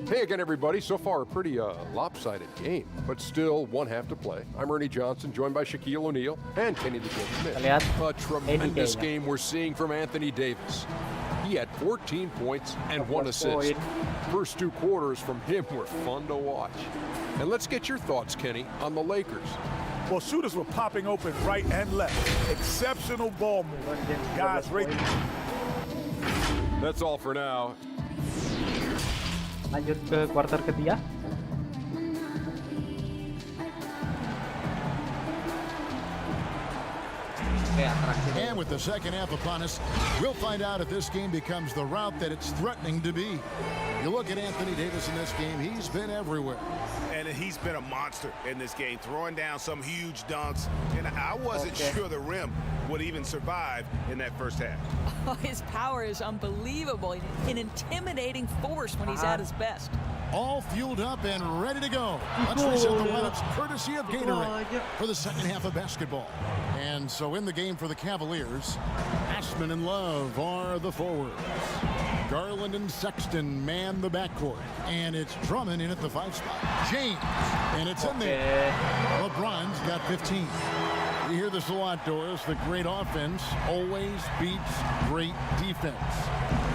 Hey again, everybody. So far, a pretty lopsided game, but still one half to play. I'm Ernie Johnson, joined by Shaquille O'Neal and Kenny the Jet Smith. A tremendous game we're seeing from Anthony Davis. He had 14 points and 1 assist. First 2 quarters from him were fun to watch. And let's get your thoughts, Kenny, on the Lakers. Well, shooters were popping open right and left. Exceptional ball movement. Guys, right. That's all for now. Lanjut ke kuarter ketiga. And with the second half upon us, we'll find out if this game becomes the route that it's threatening to be. You look at Anthony Davis in this game, he's been everywhere. And he's been a monster in this game, throwing down some huge dunks. And I wasn't sure the rim would even survive in that first half. Oh, his power is unbelievable. An intimidating force when he's at his best. All fueled up and ready to go. Let's reset the lineups courtesy of Gatorade for the second half of basketball. And so in the game for the Cavaliers, Ashman and Love are the forwards. Garland and Sexton man the backcourt. And it's Drummond in at the 5 spot. James, and it's in there. LeBron's got 15. You hear this a lot, Doris. The great offense always beats great defense.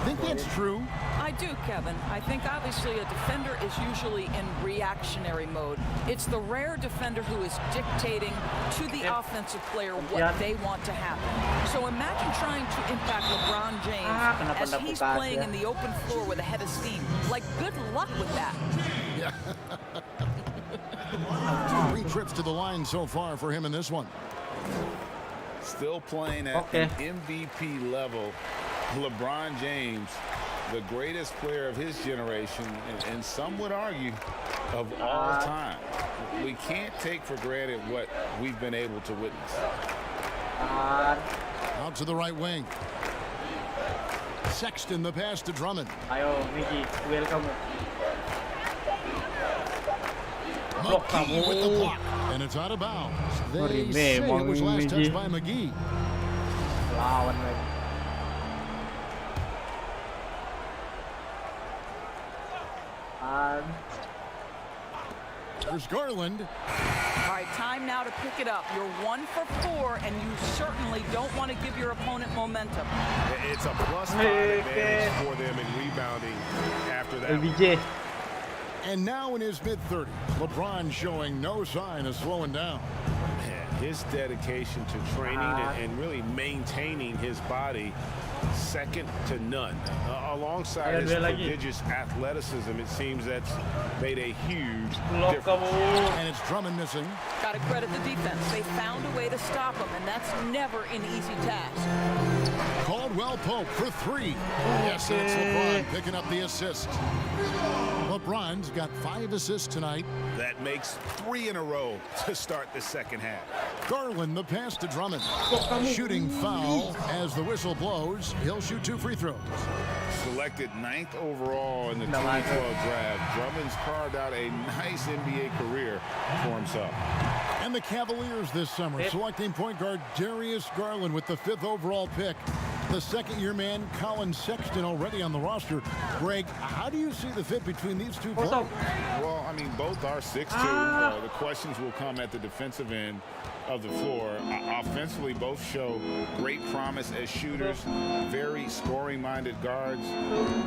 Think that's true? I do, Kevin. I think obviously a defender is usually in reactionary mode. It's the rare defender who is dictating to the offensive player what they want to happen. So imagine trying to impact LeBron James as he's playing in the open floor with a head of steam. Like, good luck with that. Yeah. 3 trips to the line so far for him in this one. Still playing at an MVP level. LeBron James, the greatest player of his generation, and some would argue of all time. We can't take for granted what we've been able to witness. Out to the right wing. Sexton, the pass to Drummond. Ayo, Mickey, welcome. McGee with the block, and it's out of bounds. They say it was last touched by McGee. Lawan lagi. There's Garland. All right, time now to pick it up. You're 1 for 4, and you certainly don't want to give your opponent momentum. It's a +5 advantage for them in rebounding after that. LBJ. And now in his mid-30s, LeBron showing no sign of slowing down. His dedication to training and really maintaining his body, second to none. Alongside his prodigious athleticism, it seems that's made a huge difference. And it's Drummond missing. Got to credit the defense. They found a way to stop him, and that's never an easy task. Caldwell Pope for 3. Yes, it's LeBron picking up the assist. LeBron's got 5 assists tonight. That makes 3 in a row to start the second half. Garland the pass to Drummond. Shooting foul as the whistle blows. He'll shoot 2 free throws. Selected 9th overall in the 2012 draft, Drummond's carved out a nice NBA career for himself. And the Cavaliers this summer selecting point guard Darius Garland with the 5th overall pick. The second-year man, Colin Sexton, already on the roster. Greg, how do you see the fit between these two players? Well, I mean, both are 6'2". The questions will come at the defensive end of the floor. Offensively, both show great promise as shooters, very scoring-minded guards,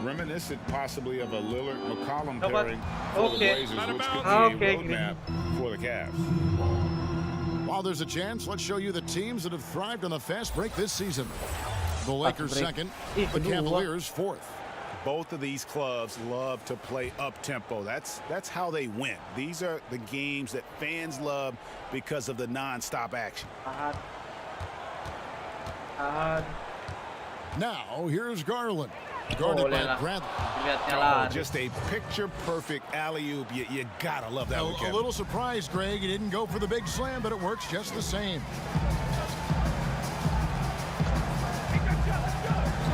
reminiscent possibly of a Lillard-McCollum pairing for the Blazers, which could be a roadmap for the Cavs. While there's a chance, let's show you the teams that have thrived on the fast break this season. The Lakers second, the Cavaliers 4th. Both of these clubs love to play up-tempo. That's how they win. These are the games that fans love because of the non-stop action. Now, here's Garland. Guarded by Bradley. Just a picture-perfect alley-oop. You gotta love that one, Kevin. A little surprised, Greg. He didn't go for the big slam, but it works just the same.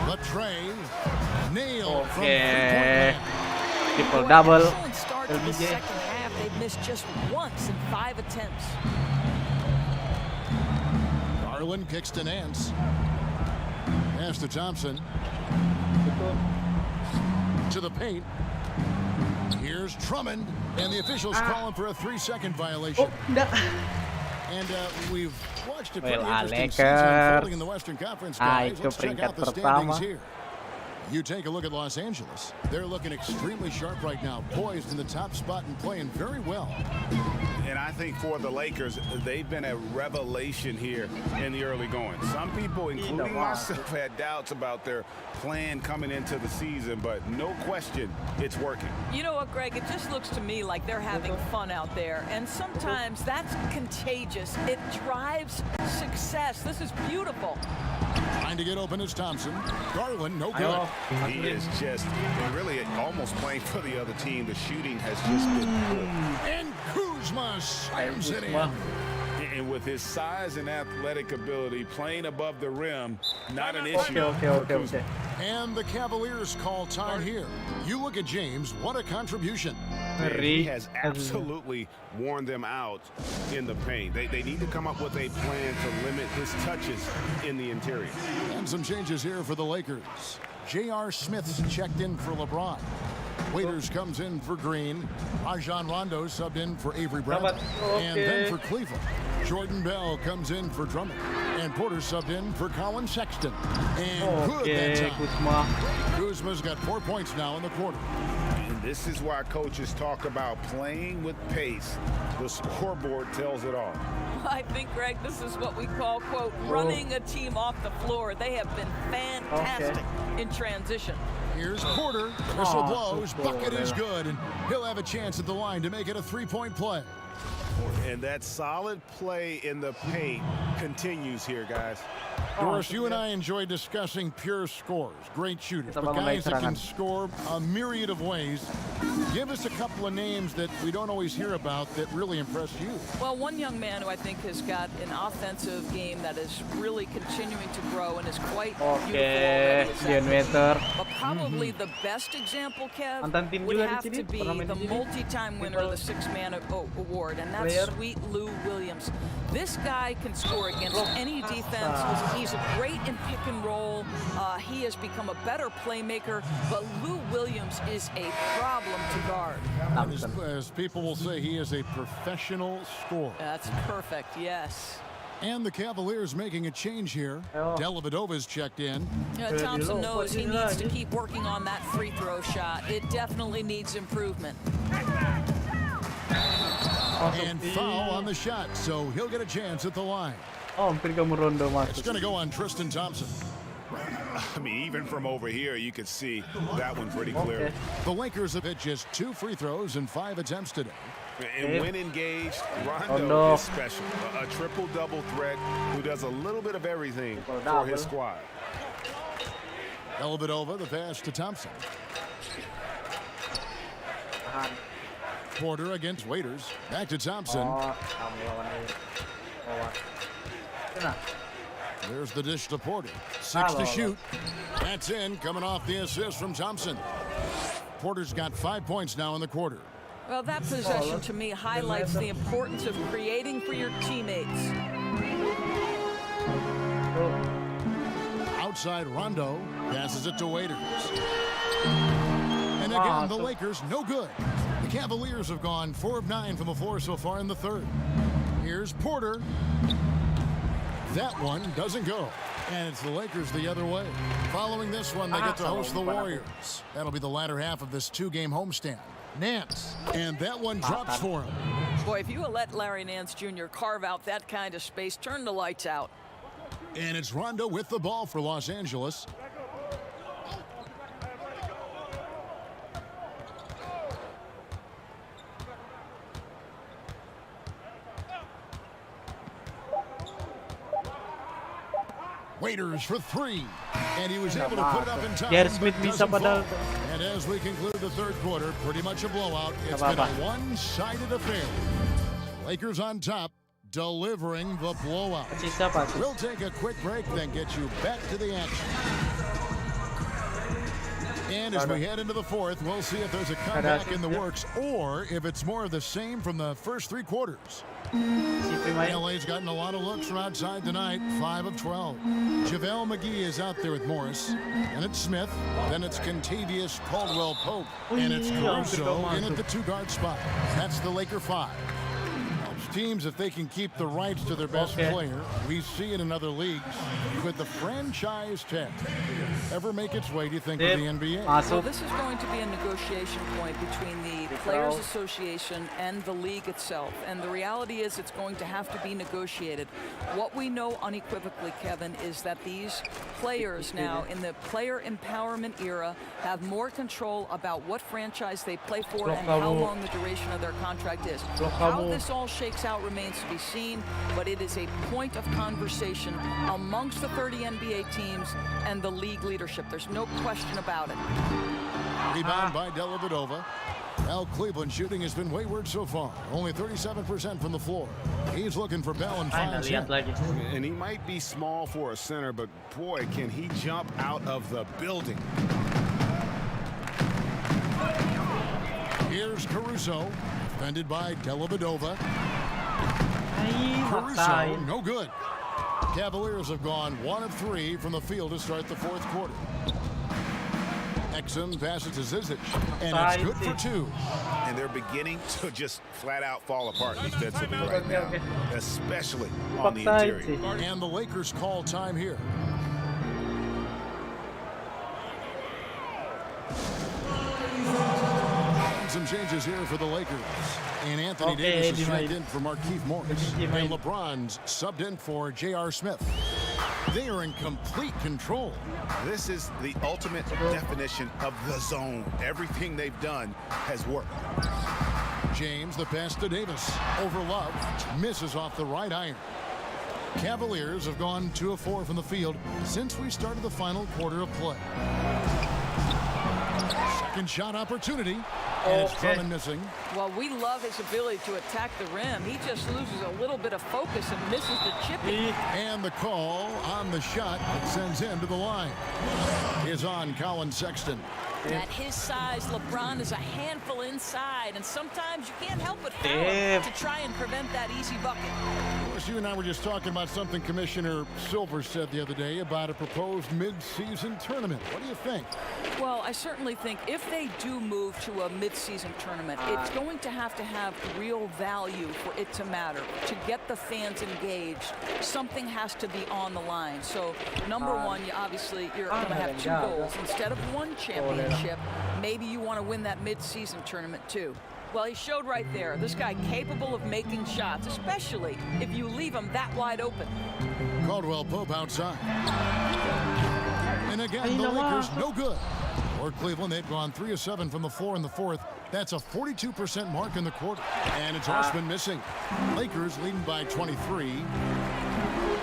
Latrey nailed from three-point land. Triple double. Excellent start to the second half. They've missed just once in 5 attempts. Garland kicks to Nance. Pass to Thompson. To the paint. Here's Drummond, and the officials calling for a 3-second violation. And we've watched a pretty interesting season unfolding in the Western Conference, guys. Let's check out the standings here. You take a look at Los Angeles. They're looking extremely sharp right now, poised in the top spot and playing very well. And I think for the Lakers, they've been a revelation here in the early going. Some people, including myself, had doubts about their plan coming into the season, but no question, it's working. You know what, Greg? It just looks to me like they're having fun out there, and sometimes that's contagious. It drives success. This is beautiful. Trying to get open is Thompson. Garland, no good. He is just really almost playing for the other team. The shooting has just been good. And Kuzma slams it in. And with his size and athletic ability, playing above the rim, not an issue. Okay. And the Cavaliers call time here. You look at James, what a contribution. He has absolutely worn them out in the paint. They need to come up with a plan to limit his touches in the interior. And some changes here for the Lakers. J.R. Smith's checked in for LeBron. Waiters comes in for Green. Rajon Rondo subbed in for Avery Bradley. And then for Cleveland, Jordan Bell comes in for Drummond. And Porter subbed in for Colin Sexton. And good that time. Kuzma's got 4 points now in the quarter. And this is why coaches talk about playing with pace. The scoreboard tells it all. I think, Greg, this is what we call, quote, running a team off the floor. They have been fantastic in transition. Here's Porter. Whistle blows. Bucket is good. And he'll have a chance at the line to make it a 3-point play. And that solid play in the paint continues here, guys. Doris, you and I enjoy discussing pure scores, great shooters, but guys that can score a myriad of ways. Give us a couple of names that we don't always hear about that really impress you. Well, one young man who I think has got an offensive game that is really continuing to grow and is quite beautiful already. But probably the best example, Kev, would have to be the multi-time winner of the Six-Man Award, and that's Sweet Lou Williams. This guy can score against any defense. He's great in pick and roll. He has become a better playmaker, but Lou Williams is a problem to guard. As people will say, he is a professional scorer. That's perfect, yes. And the Cavaliers making a change here. Dellavedova's checked in. Thompson knows he needs to keep working on that free throw shot. It definitely needs improvement. And foul on the shot, so he'll get a chance at the line. Oh, hampir kamu rondo masuk. It's going to go on Tristan Thompson. I mean, even from over here, you could see that one pretty clear. The Lakers have hit just 2 free throws in 5 attempts today. And when engaged, Rondo is special. A triple-double threat who does a little bit of everything for his squad. Dellavedova, the pass to Thompson. Porter against Waiters. Back to Thompson. There's the dish to Porter. 6 to shoot. That's in, coming off the assist from Thompson. Porter's got 5 points now in the quarter. Well, that possession to me highlights the importance of creating for your teammates. Outside Rondo passes it to Waiters. And again, the Lakers no good. The Cavaliers have gone 4 of 9 from the floor so far in the third. Here's Porter. That one doesn't go. And it's the Lakers the other way. Following this one, they get to host the Warriors. That'll be the latter half of this 2-game homestand. Nance. And that one drops for him. Boy, if you let Larry Nance Jr. carve out that kind of space, turn the lights out. And it's Rondo with the ball for Los Angeles. Waiters for 3. And he was able to put it up in time. And as we conclude the third quarter, pretty much a blowout. It's been a one-sided affair. Lakers on top, delivering the blowout. We'll take a quick break, then get you back to the action. And as we head into the fourth, we'll see if there's a comeback in the works or if it's more of the same from the first 3 quarters. LA's gotten a lot of looks from outside tonight, 5 of 12. JaVale McGee is out there with Morris. And it's Smith. Then it's Kentavious Caldwell-Pope. And it's Caruso in at the 2-guard spot. That's the Laker 5. Teams, if they can keep the rights to their best player, we see it in other leagues. Could the franchise tag ever make its way, do you think, to the NBA? Well, this is going to be a negotiation point between the Players Association and the league itself. And the reality is it's going to have to be negotiated. What we know unequivocally, Kevin, is that these players now in the player empowerment era have more control about what franchise they play for and how long the duration of their contract is. How this all shakes out remains to be seen, but it is a point of conversation amongst the 30 NBA teams and the league leadership. There's no question about it. Rebound by Dellavedova. Now Cleveland shooting has been wayward so far. Only 37% from the floor. He's looking for Bell and finds him. And he might be small for a center, but boy, can he jump out of the building. Here's Caruso, defended by Dellavedova. Caruso, no good. Cavaliers have gone 1 of 3 from the field to start the fourth quarter. Exum passes to Zizic, and it's good for 2. And they're beginning to just flat out fall apart defensively right now, especially on the interior. And the Lakers call time here. Some changes here for the Lakers. And Anthony Davis is subbed in for Markieff Morris. And LeBron's subbed in for J.R. Smith. They are in complete control. This is the ultimate definition of the zone. Everything they've done has worked. James, the pass to Davis. Over Love. Misses off the right iron. Cavaliers have gone 2 of 4 from the field since we started the final quarter of play. Second shot opportunity. And it's Drummond missing. Well, we love his ability to attack the rim. He just loses a little bit of focus and misses the chipping. And the call on the shot that sends him to the line is on Colin Sexton. At his size, LeBron is a handful inside, and sometimes you can't help but foul him to try and prevent that easy bucket. Of course, you and I were just talking about something Commissioner Silver said the other day about a proposed mid-season tournament. What do you think? Well, I certainly think if they do move to a mid-season tournament, it's going to have real value for it to matter. To get the fans engaged, something has to be on the line. So, number one, you're going to have 2 goals. Instead of 1 championship, maybe you want to win that mid-season tournament too. Well, he showed right there. This guy capable of making shots, especially if you leave him that wide open. Caldwell Pope outside. And again, the Lakers no good. For Cleveland, they've gone 3 of 7 from the floor in the fourth. That's a 42% mark in the quarter. And it's Osman missing. Lakers leading by 23.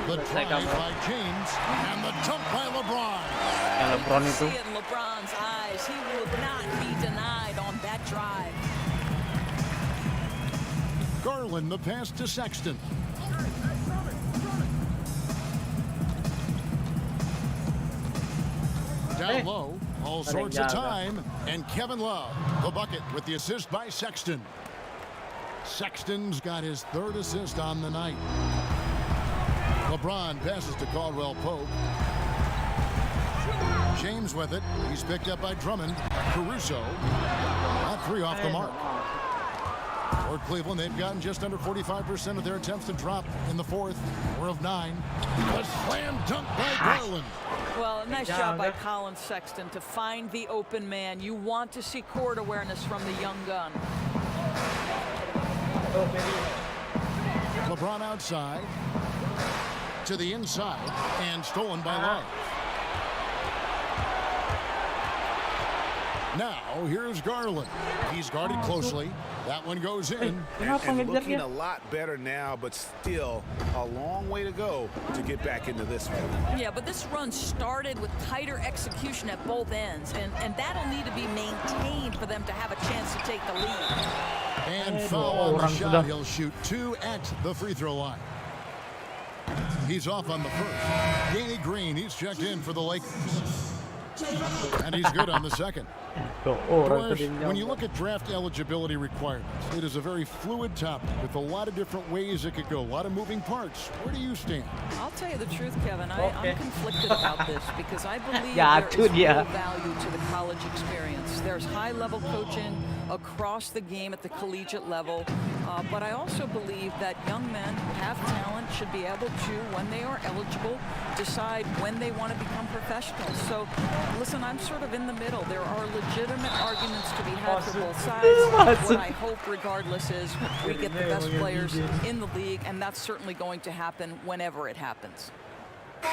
The drive by James and the dunk by LeBron. You see it in LeBron's eyes. He will not be denied on that drive. Garland, the pass to Sexton. Down low, all sorts of time, and Kevin Love, the bucket with the assist by Sexton. Sexton's got his 3rd assist on the night. LeBron passes to Caldwell Pope. James with it. He's picked up by Drummond. Caruso. That 3 off the mark. For Cleveland, they've gotten just under 45% of their attempts to drop in the fourth. 4 of 9. A slam dunk by Garland. Well, a nice job by Colin Sexton to find the open man. You want to see court awareness from the young gun. LeBron outside. To the inside. And stolen by Love. Now, here's Garland. He's guarded closely. That one goes in. And looking a lot better now, but still a long way to go to get back into this one. Yeah, but this run started with tighter execution at both ends, and that'll need to be maintained for them to have a chance to take the lead. And foul on the shot. He'll shoot 2 at the free throw line. He's off on the first. Danny Green, he's checked in for the Lakers. And he's good on the second. When you look at draft eligibility requirements, it is a very fluid topic with a lot of different ways it could go, a lot of moving parts. Where do you stand? I'll tell you the truth, Kevin. I'm conflicted about this because I believe there is real value to the college experience. There's high-level coaching across the game at the collegiate level, but I also believe that young men who have talent should be able to, when they are eligible, decide when they want to become professionals. So, listen, I'm sort of in the middle. There are legitimate arguments to be had for both sides. What I hope, regardless, is we get the best players in the league, and that's certainly going to happen whenever it happens.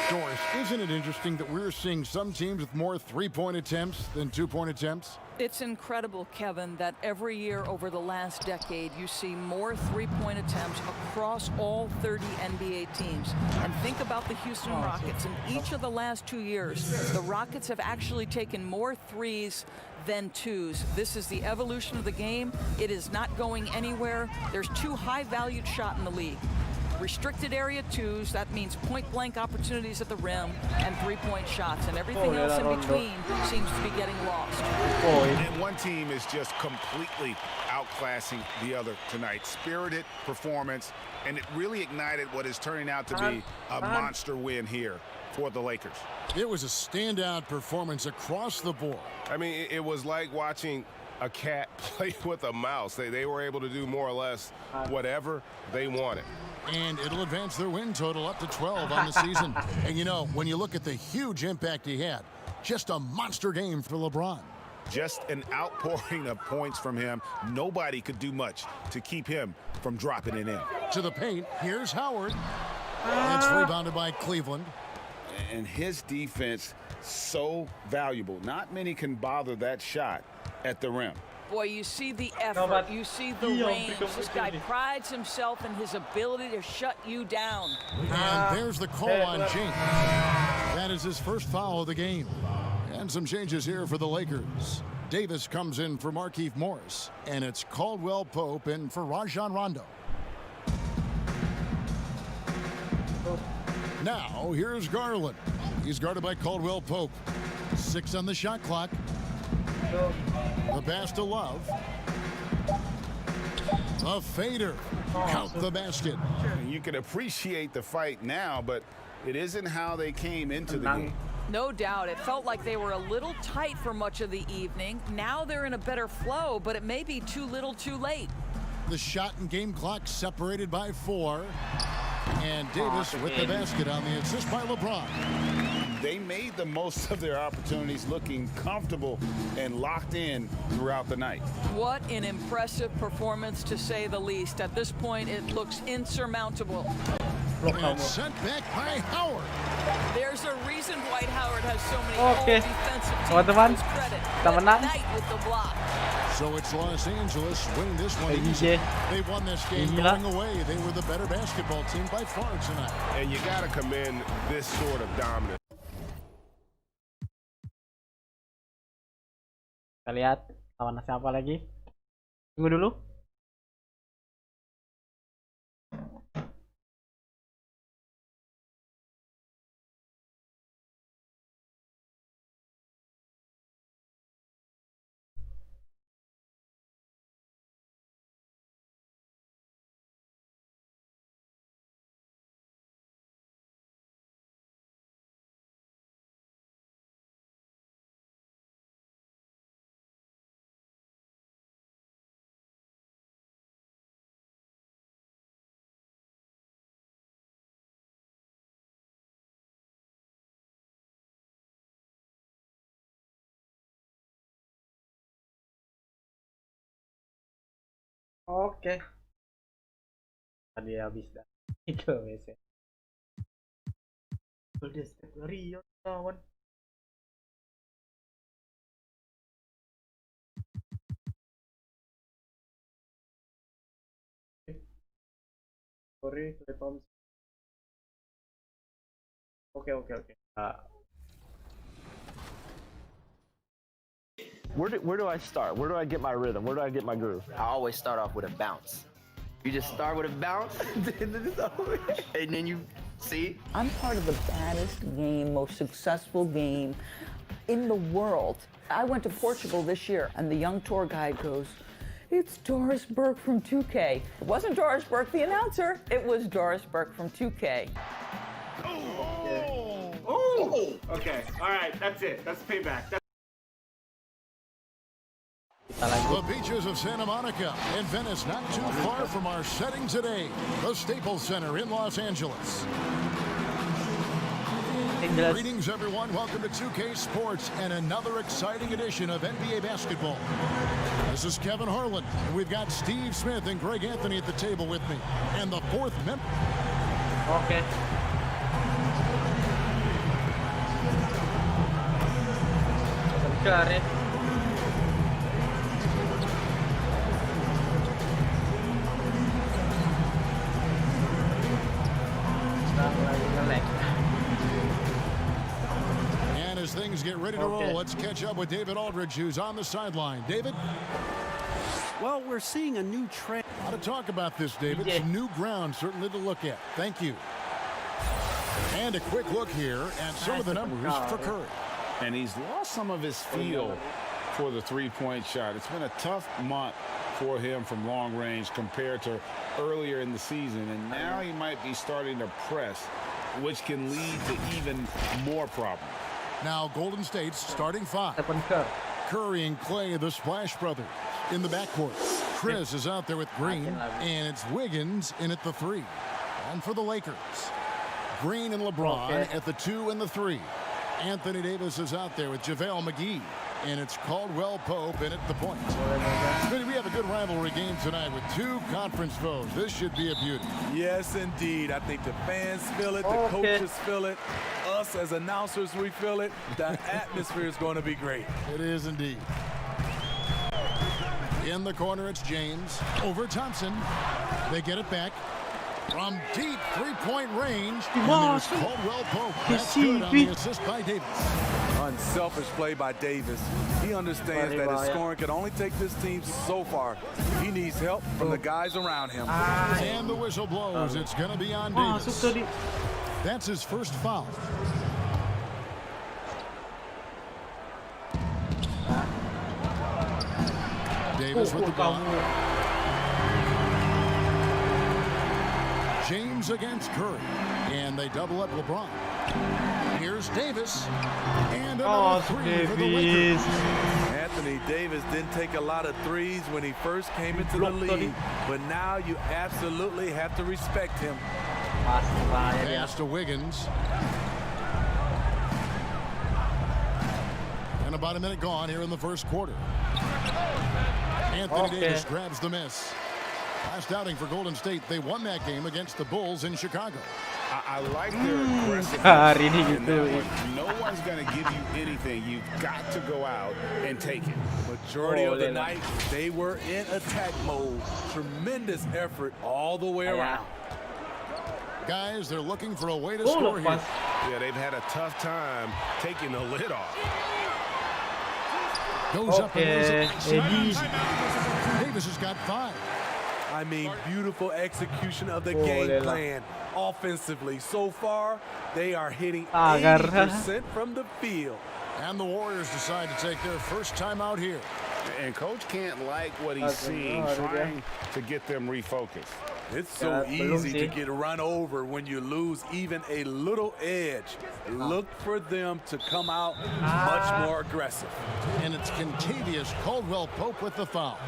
Doris, isn't it interesting that we're seeing some teams with more 3-point attempts than 2-point attempts? It's incredible, Kevin, that every year over the last decade you see more 3-point attempts across all 30 NBA teams. And think about the Houston Rockets. In each of the last 2 years, the Rockets have actually taken more threes than 2s. This is the evolution of the game. It is not going anywhere. There's 2 high-valued shots in the league. Restricted area 2s, that means point-blank opportunities at the rim, and 3-point shots, and everything else in between seems to be getting lost. And one team is just completely outclassing the other tonight. Spirited performance, and it really ignited what is turning out to be a monster win here for the Lakers. It was a standout performance across the board. I mean, it was like watching a cat play with a mouse. They were able to do more or less whatever they wanted. And it'll advance their win total up to 12 on the season. And you know, when you look at the huge impact he had, just a monster game for LeBron. Just an outpouring of points from him. Nobody could do much to keep him from dropping it in. To the paint, here's Howard. It's rebounded by Cleveland. And his defense, so valuable. Not many can bother that shot at the rim. Boy, you see the effort, you see the range. This guy prides himself in his ability to shut you down. And there's the call on James. That is his first foul of the game. And some changes here for the Lakers. Davis comes in for Markieff Morris. And it's Caldwell Pope in for Rajon Rondo. Now, here's Garland. He's guarded by Caldwell Pope. 6 on the shot clock. The pass to Love. A fader. Count the basket. You can appreciate the fight now, but it isn't how they came into the game. No doubt. It felt like they were a little tight for much of the evening. Now they're in a better flow, but it may be too little too late. The shot and game clock separated by 4. And Davis with the basket on the assist by LeBron. they made the most of their opportunities, looking comfortable and locked in throughout the night. What an impressive performance, to say the least. At this point, it looks insurmountable. And sent back by Howard. There's a reason Dwight Howard has so many defensive teman-teman, kita menang. with the block. So it's Los Angeles winning this one easy. They won this game going away. They were the better basketball team by far tonight. And you got to commend this sort of dominance. Kita lihat lawan siapa lagi. Tunggu dulu. Oke. Tadi habis dah. Itu biasa. Golden State Warriors lawan. Sorry, Klay Thompson. Oke. Where do I start? Where do I get my rhythm? Where do I get my groove? I always start off with a bounce. You just start with a bounce, and then you see. I'm part of the baddest game, most successful game in the world. I went to Portugal this year, and the young tour guide goes, "It's Doris Burke from 2K." It wasn't Doris Burke, the announcer. It was Doris Burke from 2K. Oh! Okay. All right. That's it. That's payback. The beaches of Santa Monica and Venice, not too far from our setting today, the Staples Center in Los Angeles. Greetings, everyone. Welcome to 2K Sports and another exciting edition of NBA basketball. This is Kevin Harlan, and we've got Steve Smith and Greg Anthony at the table with me. And the fourth member. Okay. Bentar ya. And as things get ready to roll, let's catch up with David Aldridge, who's on the sideline. David? Well, we're seeing a new trend. How to talk about this, David? Some new ground, certainly to look at. Thank you. And a quick look here at some of the numbers for Curry. And he's lost some of his feel for the three-point shot. It's been a tough month for him from long range compared to earlier in the season. And now he might be starting to press, which can lead to even more problems. Now Golden State's starting five. Curry and Clay, the Splash Brothers, in the backcourt. Chris is out there with Green, and it's Wiggins in at the three. And for the Lakers, Green and LeBron at the 2 and the 3. Anthony Davis is out there with JaVale McGee, and it's Caldwell Pope in at the point. We have a good rivalry game tonight with two conference foes. This should be a beauty. Yes, indeed. I think the fans feel it, the coaches feel it, us as announcers, we feel it. The atmosphere is going to be great. It is indeed. In the corner, it's James over Thompson. They get it back. From deep three-point range, and there's Caldwell Pope. That's good on the assist by Davis. Unselfish play by Davis. He understands that his scoring can only take this team so far. He needs help from the guys around him. And the whistle blows. It's going to be on Davis. That's his first foul. Davis with the ball. James against Curry, and they double up LeBron. Here's Davis, and another three for the Lakers. Anthony Davis didn't take a lot of threes when he first came into the league, but now you absolutely have to respect him. Pass to Wiggins. And about a minute gone here in the first quarter. Anthony Davis grabs the miss. Last outing for Golden State, they won that game against the Bulls in Chicago. I like their aggressiveness. No one's going to give you anything. You've got to go out and take it. Majority of the night, they were in attack mode. Tremendous effort all the way around. Guys, they're looking for a way to score here. Yeah, they've had a tough time taking the lid off. Goes up and Davis has got 5. I mean, beautiful execution of the game plan offensively. So far, they are hitting 80% from the field. And the Warriors decide to take their first time out here. And Coach can't like what he's seeing, trying to get them refocused. It's so easy to get run over when you lose even a little edge. Look for them to come out much more aggressive. And it's contagious. Caldwell Pope with the foul.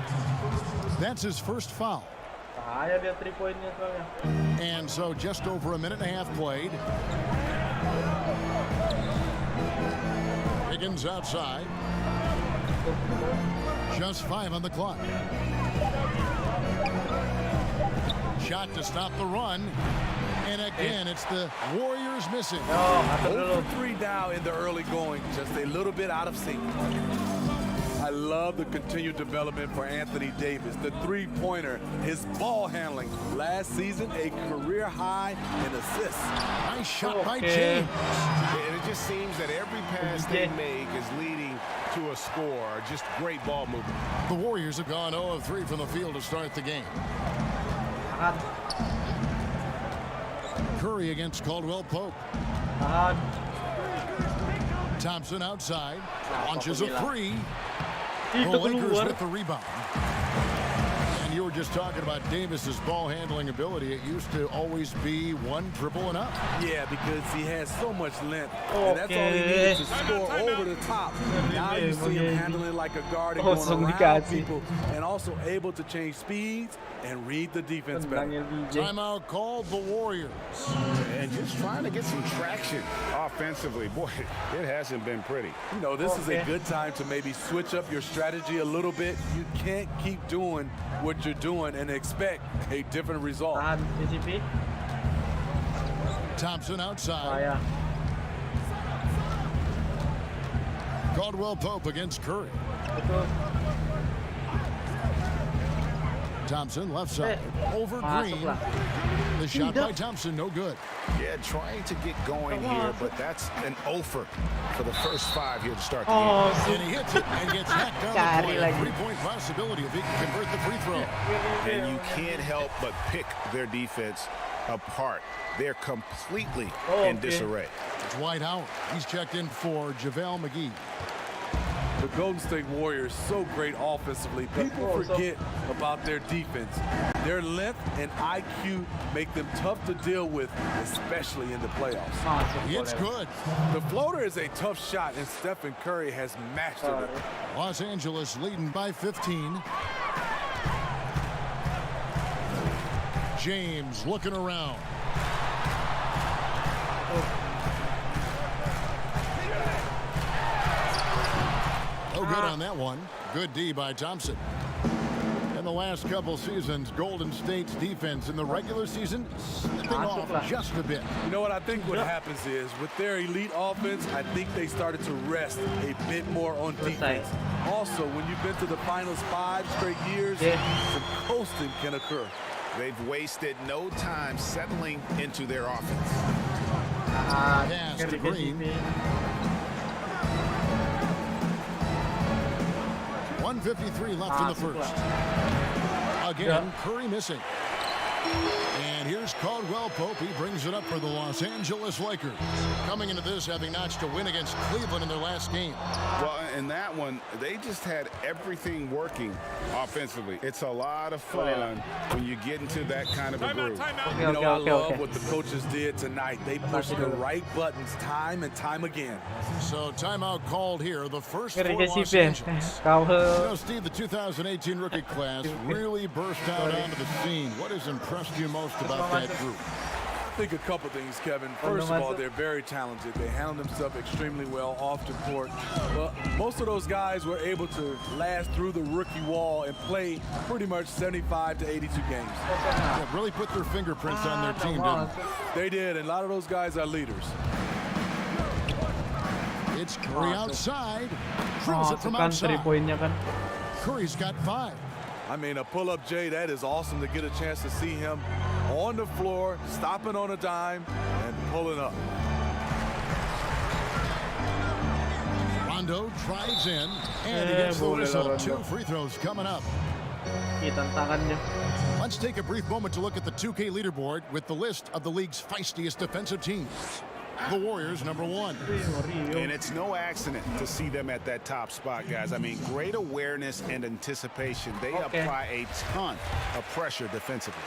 That's his first foul. And so just over a minute and a half played. Higgins outside. Just 5 on the clock. Shot to stop the run. And again, it's the Warriors missing. 0 for 3 now in the early going. Just a little bit out of sync. I love the continued development for Anthony Davis. The three-pointer, his ball handling. Last season, a career high in assists. Nice shot by James. And it just seems that every pass they make is leading to a score. Just great ball movement. The Warriors have gone 0 of 3 from the field to start the game. Curry against Caldwell Pope. Thompson outside. Launches a 3. The Lakers with the rebound. And you were just talking about Davis's ball handling ability. It used to always be 1 dribble and up. Yeah, because he has so much length. And that's all he needs to score over the top. Now you see him handling like a guard and going around people and also able to change speeds and read the defense better. Timeout called the Warriors. And just trying to get some traction offensively. Boy, it hasn't been pretty. You know, this is a good time to maybe switch up your strategy a little bit. You can't keep doing what you're doing and expect a different result. Thompson outside. Caldwell Pope against Curry. Thompson left side over Green. The shot by Thompson, no good. Yeah, trying to get going here, but that's an offer for the first 5 here to start the game. And he hits it and gets hacked down the play. A 3-point possibility if he can convert the free throw. And you can't help but pick their defense apart. They're completely in disarray. It's Dwight Howard. He's checked in for JaVale McGee. The Golden State Warriors so great offensively. People forget about their defense. Their length and IQ make them tough to deal with, especially in the playoffs. It's good. The floater is a tough shot, and Stephen Curry has mastered it. Los Angeles leading by 15. James looking around. No good on that one. Good D by Thompson. In the last couple seasons, Golden State's defense in the regular season slipping off just a bit. You know what I think what happens is with their elite offense, I think they started to rest a bit more on defense. Also, when you've been to the finals 5 straight years, some coasting can occur. They've wasted no time settling into their offense. Pass to Green. 1:53 left in the first. Again, Curry missing. And here's Caldwell Pope. He brings it up for the Los Angeles Lakers. Coming into this, having notched a win against Cleveland in their last game. Well, in that one, they just had everything working offensively. It's a lot of fun when you get into that kind of a groove. You know, I love what the coaches did tonight. They pushed the right buttons time and time again. So timeout called here. The first for Los Angeles. You know, Steve, the 2018 rookie class really burst out onto the scene. What has impressed you most about that group? think a couple things, Kevin. First of all, they're very talented. They handle themselves extremely well off the court. But most of those guys were able to last through the rookie wall and play pretty much 75 to 82 games. Yeah, really put their fingerprints on their team, didn't they? They did, and a lot of those guys are leaders. It's Curry outside. Drills it from outside. Curry's got 5. I mean, a pull-up Jay, that is awesome to get a chance to see him on the floor, stopping on a dime, and pulling up. Rondo drives in, and he gets the whistle. 2 free throws coming up. Let's take a brief moment to look at the 2K leaderboard with the list of the league's feistiest defensive teams. The Warriors, #1. And it's no accident to see them at that top spot, guys. I mean, great awareness and anticipation. They apply a ton of pressure defensively.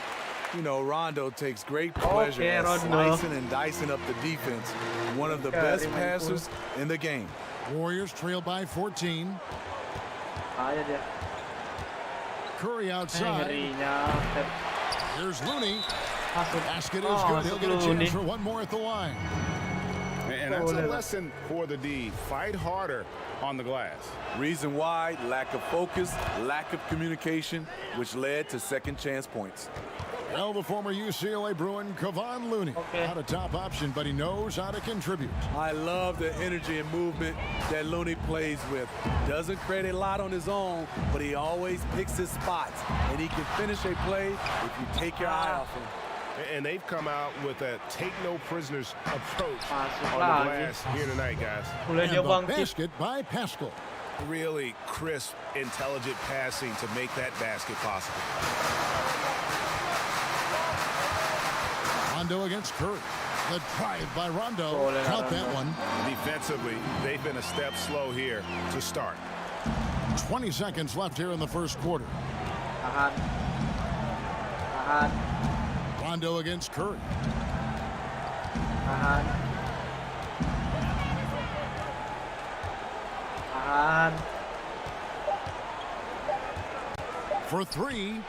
You know, Rondo takes great pleasure in slicing and dicing up the defense. One of the best passers in the game. Warriors trail by 14. Curry outside. Here's Looney. Basket is good. He'll get a chance for one more at the line. And that's a lesson for the D. Fight harder on the glass. Reason why: lack of focus, lack of communication, which led to second chance points. Well, the former UCLA Bruin, Kevon Looney, not a top option, but he knows how to contribute. I love the energy and movement that Looney plays with. Doesn't create a lot on his own, but he always picks his spots, and he can finish a play if you take your eye off him. And they've come out with a take-no-prisoners approach on the glass here tonight, guys. And the basket by Pascal. Really crisp, intelligent passing to make that basket possible. Rondo against Curry. The drive by Rondo. Count that one. Defensively, they've been a step slow here to start. 20 seconds left here in the first quarter. Rondo against Curry. For 3.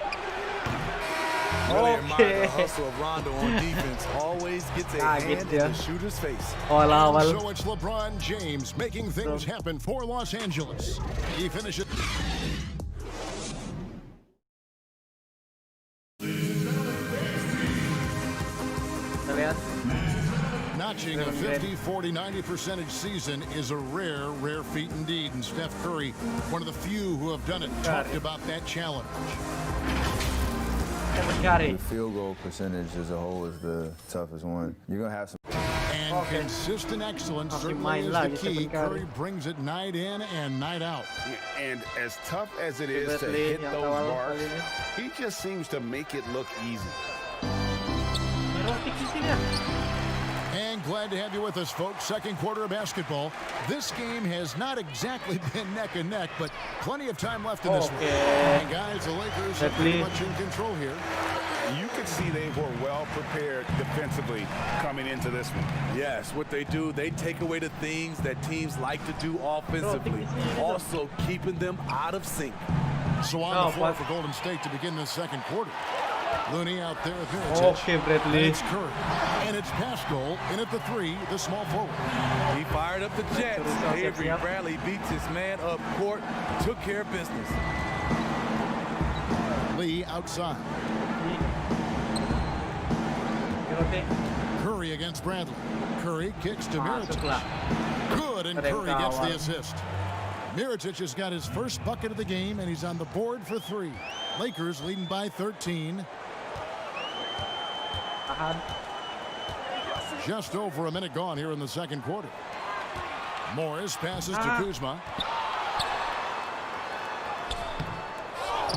Really admire the hustle of Rondo on defense. Always gets a hand in the shooter's face. So it's LeBron James making things happen for Los Angeles. He finishes. Notching a 50, 40, 90% season is a rare, rare feat indeed. And Steph Curry, one of the few who have done it, talked about that challenge. The field goal percentage as a whole is the toughest one. You're going to have some. And consistent excellence certainly is the key. Curry brings it night in and night out. And as tough as it is to hit those bars, he just seems to make it look easy. And glad to have you with us, folks. Second quarter of basketball. This game has not exactly been neck and neck, but plenty of time left in this one. And guys, the Lakers are pretty much in control here. You could see they were well prepared defensively coming into this one. Yes, what they do, they take away the things that teams like to do offensively, also keeping them out of sync. So on the floor for Golden State to begin this second quarter. Looney out there with Mirotic. And it's Curry. And it's Pascal in at the 3, the small forward. He fired up the Jets. Avery Bradley beats his man up court, took care of business. Lee outside. Curry against Bradley. Curry kicks to Mirotic. Good, and Curry gets the assist. Mirotic has got his first bucket of the game, and he's on the board for 3. Lakers leading by 13. Just over a minute gone here in the second quarter. Morris passes to Kuzma.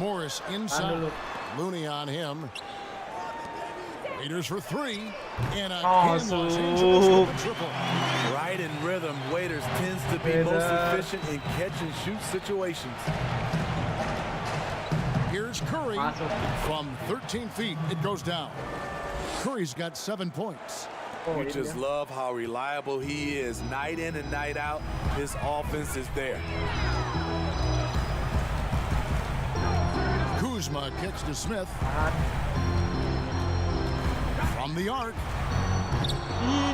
Morris inside. Looney on him. Waiters for 3. And Los Angeles with a triple. Right in rhythm, Waiters tends to be most efficient in catch and shoot situations. Here's Curry from 13 feet. It goes down. Curry's got 7 points. You just love how reliable he is night in and night out. His offense is there. Kuzma kicks to Smith. From the arc,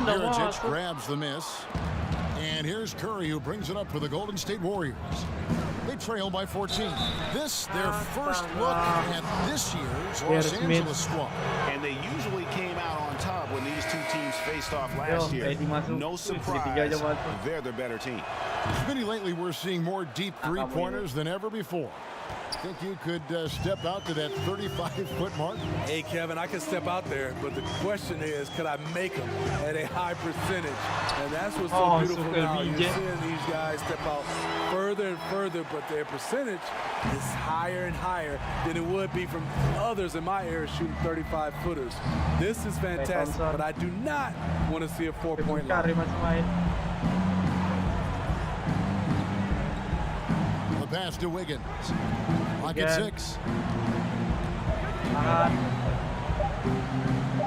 Mirotic grabs the miss. And here's Curry, who brings it up for the Golden State Warriors. They trail by 14. This, their first look at this year's Los Angeles squad. And they usually came out on top when these two teams faced off last year. No surprise, they're the better team. Smitty, lately we're seeing more deep three-pointers than ever before. Think you could step out to that 35-foot mark? Hey, Kevin, I can step out there, but the question is, could I make them at a high percentage? And that's what's so beautiful now. You're seeing these guys step out further and further, but their percentage is higher and higher than it would be from others in my area shooting 35-footers. This is fantastic, but I do not want to see a 4-point line. The pass to Wiggins. Pocket 6.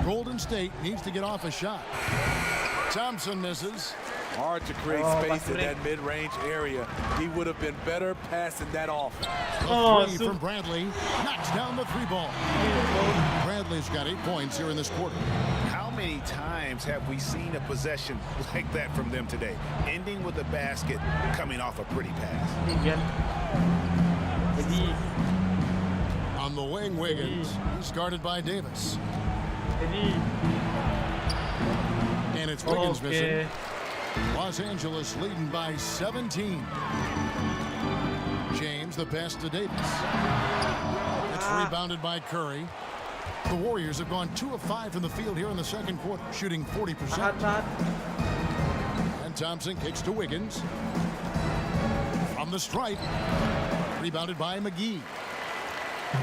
Golden State needs to get off a shot. Thompson misses. Hard to create space in that mid-range area. He would have been better passing that off. A three from Bradley. Knocks down the three ball. Bradley's got 8 points here in this quarter. How many times have we seen a possession like that from them today? Ending with a basket, coming off a pretty pass. On the wing, Wiggins. He's guarded by Davis. And it's Wiggins missing. Los Angeles leading by 17. James, the pass to Davis. It's rebounded by Curry. The Warriors have gone 2 of 5 from the field here in the second quarter, shooting 40%. And Thompson kicks to Wiggins. From the stripe. Rebounded by McGee.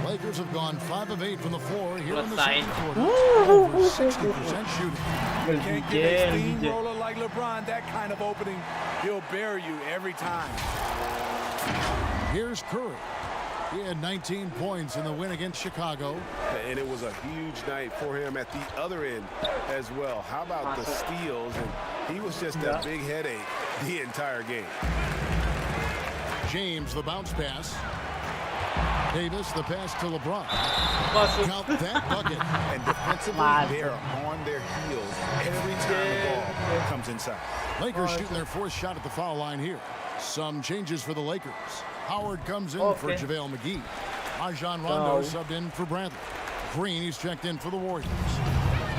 Lakers have gone 5 of 8 from the floor here in the second quarter. Over 60% shooting. You can't get a steamroller like LeBron. That kind of opening, he'll bury you every time. Here's Curry. He had 19 points in the win against Chicago. And it was a huge night for him at the other end as well. How about the steals? And he was just a big headache the entire game. James, the bounce pass. Davis, the pass to LeBron. Count that bucket. And defensively, they're on their heels every time the ball comes inside. Lakers shooting their 4th shot at the foul line here. Some changes for the Lakers. Howard comes in for JaVale McGee. Rajon Rondo subbed in for Bradley. Green, he's checked in for the Warriors.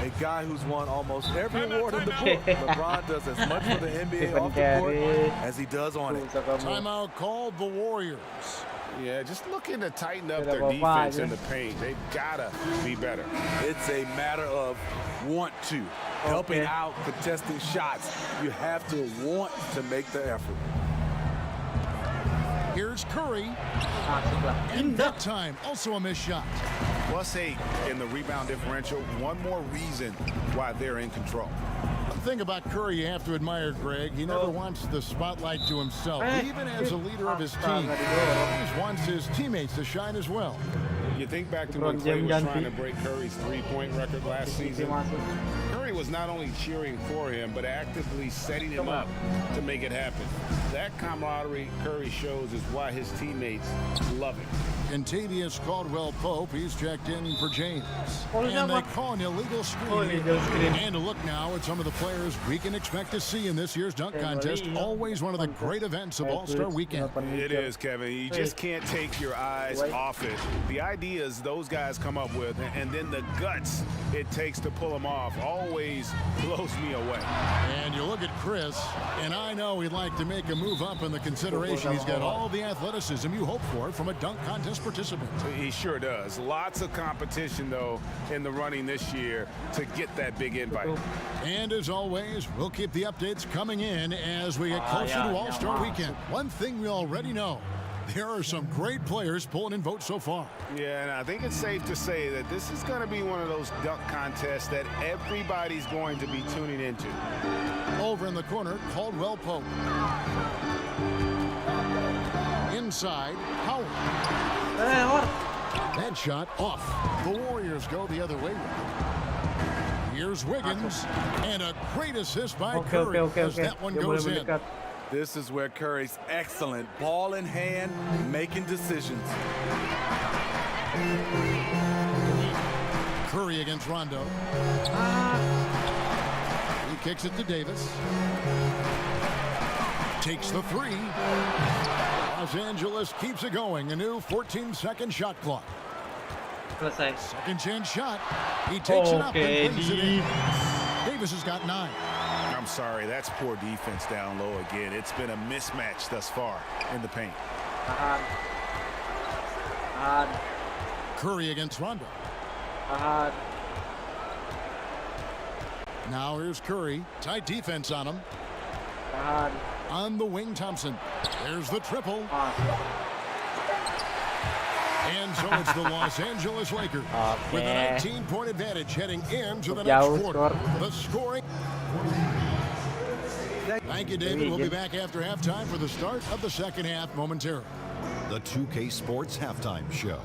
A guy who's won almost every award in the book. LeBron does as much for the NBA off the court as he does on it. Timeout called the Warriors. Yeah, just looking to tighten up their defense in the paint. They've got to be better. It's a matter of want to. Helping out, contesting shots. You have to want to make the effort. Here's Curry. And that time, also a missed shot. +8 in the rebound differential. One more reason why they're in control. The thing about Curry you have to admire, Greg, he never wants the spotlight to himself. Even as a leader of his team, he always wants his teammates to shine as well. You think back to when Clay was trying to break Curry's 3-point record last season. Curry was not only cheering for him, but actively setting him up to make it happen. That camaraderie Curry shows is why his teammates love him. Contavious Caldwell-Pope, he's checked in for James. And they call an illegal screen. And a look now at some of the players we can expect to see in this year's dunk contest. Always one of the great events of All-Star Weekend. It is, Kevin. You just can't take your eyes off it. The ideas those guys come up with, and then the guts it takes to pull them off, always blows me away. And you look at Chris, and I know he'd like to make a move up in the consideration. He's got all the athleticism you hope for from a dunk contest participant. He sure does. Lots of competition, though, in the running this year to get that big invite. And as always, we'll keep the updates coming in as we get closer to All-Star Weekend. One thing we already know, there are some great players pulling in votes so far. Yeah, and I think it's safe to say that this is going to be one of those dunk contests that everybody's going to be tuning into. Over in the corner, Caldwell-Pope. Inside, Howard. That shot off. The Warriors go the other way. Here's Wiggins, and a great assist by Curry as that one goes in. This is where Curry's excellent. Ball in hand, making decisions. Curry against Rondo. kicks it to Davis. Takes the three. Los Angeles keeps it going. A new 14-second shot clock. Second chance shot. He takes it up and plays it in. Davis has got 9. I'm sorry, that's poor defense down low again. It's been a mismatch thus far in the paint. Curry against Rondo. Now here's Curry. Tight defense on him. On the wing, Thompson. There's the triple. And so it's the Los Angeles Lakers with a 19-point advantage heading into the next quarter. The scoring. Thank you, David. We'll be back after halftime for the start of the second half momentarily. The 2K Sports Halftime Show.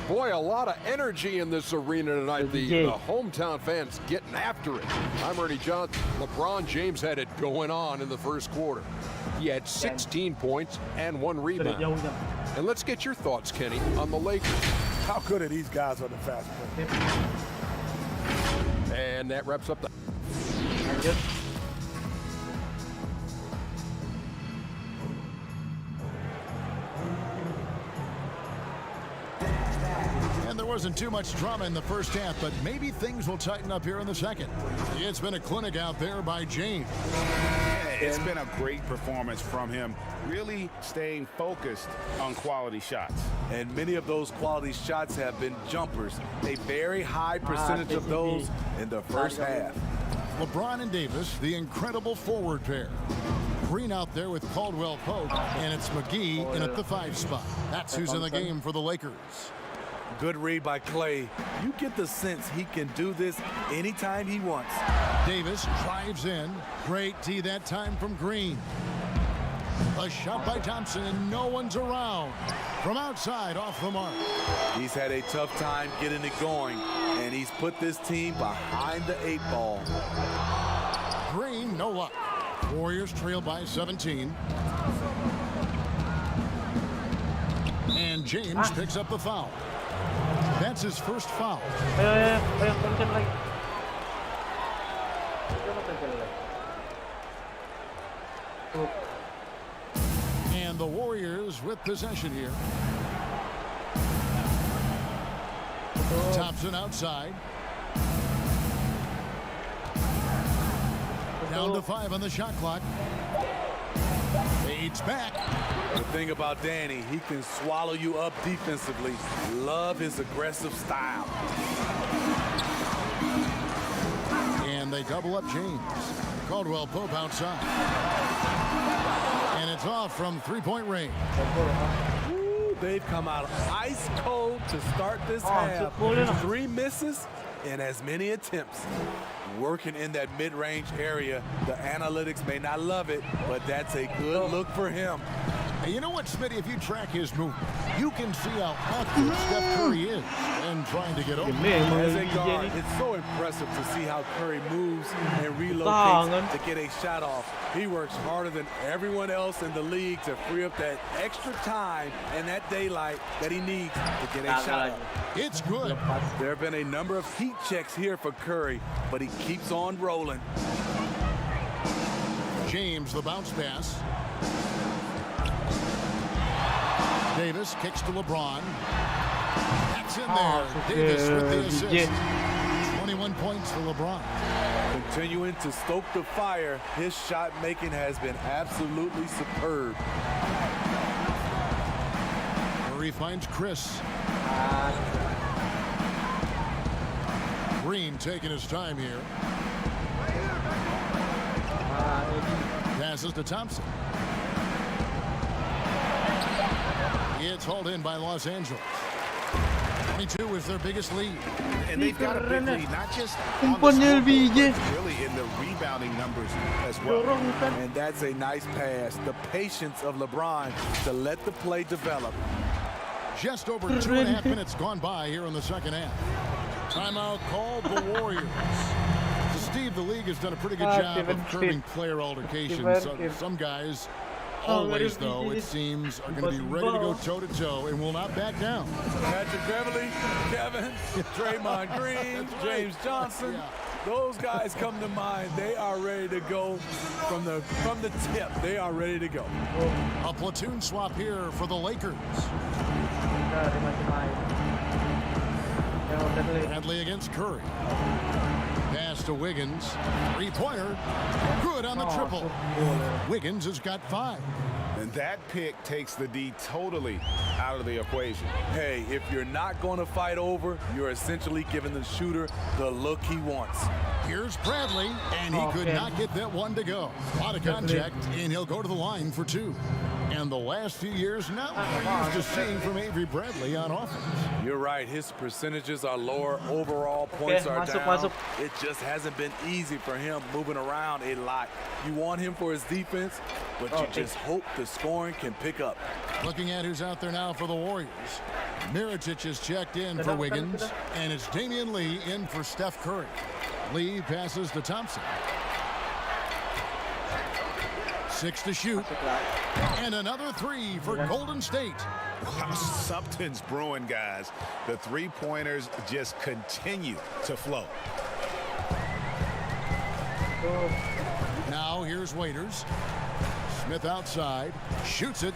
Boy, a lot of energy in this arena tonight. The hometown fans getting after it. I'm Ernie Johnson. LeBron James had it going on in the first quarter. He had 16 points and 1 rebound. And let's get your thoughts, Kenny, on the Lakers. How good are these guys on the fast break? And that wraps up the... There wasn't too much drama in the first half, but maybe things will tighten up here in the second. It's been a clinic out there by James. Yeah, it's been a great performance from him, really staying focused on quality shots. And many of those quality shots have been jumpers. A very high percentage of those in the first half. LeBron and Davis, the incredible forward pair. Green out there with Caldwell Pope, and it's McGee in at the 5 spot. That's who's in the game for the Lakers. Good read by Clay. You get the sense he can do this anytime he wants. Davis drives in. Great D that time from Green. A shot by Thompson, and no one's around. From outside, off the mark. He's had a tough time getting it going, and he's put this team behind the 8 ball. Green, no luck. Warriors trail by 17. And James picks up the foul. That's his first foul. And the Warriors with possession here. Thompson outside. Down to 5 on the shot clock. Fades back. The thing about Danny, he can swallow you up defensively. Love his aggressive style. And they double up James. Caldwell Pope outside. And it's off from 3-point range. Ooh, they've come out ice cold to start this half. 3 misses and as many attempts. Working in that mid-range area. The analytics may not love it, but that's a good look for him. And you know what, Smitty, if you track his movement, you can see how awkward Steph Curry is and trying to get over. As a guard, it's so impressive to see how Curry moves and relocates to get a shot off. He works harder than everyone else in the league to free up that extra time and that daylight that he needs to get a shot up. It's good. There have been a number of heat checks here for Curry, but he keeps on rolling. James, the bounce pass. Davis kicks to LeBron. That's in there. Davis with the assist. 21 points for LeBron. Continuing to stoke the fire, his shot making has been absolutely superb. Murray finds Chris. Green taking his time here. Passes to Thompson. It's hauled in by Los Angeles. 22 is their biggest lead. And they've got a big lead, not just on the scoreboard, but really in the rebounding numbers as well. And that's a nice pass. The patience of LeBron to let the play develop. Just over 2.5 minutes gone by here in the second half. Timeout called the Warriors. Steve, the league has done a pretty good job of curbing player altercations. Some guys always, though, it seems, are going to be ready to go toe-to-toe and will not back down. Patrick Beverly, Kevin, Draymond Green, James Johnson. Those guys come to mind. They are ready to go from the tip. They are ready to go. A platoon swap here for the Lakers. Bradley against Curry. Pass to Wiggins. Three-pointer. Good on the triple. Wiggins has got 5. And that pick takes the D totally out of the equation. Hey, if you're not going to fight over, you're essentially giving the shooter the look he wants. Here's Bradley, and he could not get that one to go. A lot of contact, and he'll go to the line for 2. And the last few years, not what we're used to seeing from Avery Bradley on offense. You're right. His percentages are lower. Overall points are down. It just hasn't been easy for him moving around a lot. You want him for his defense, but you just hope the scoring can pick up. Looking at who's out there now for the Warriors. Mirotic is checked in for Wiggins, and it's Damian Lee in for Steph Curry. Lee passes to Thompson. 6 to shoot. And another 3 for Golden State. Wow, something's brewing, guys. The three-pointers just continue to flow. Now here's Waiters. Smith outside. Shoots it.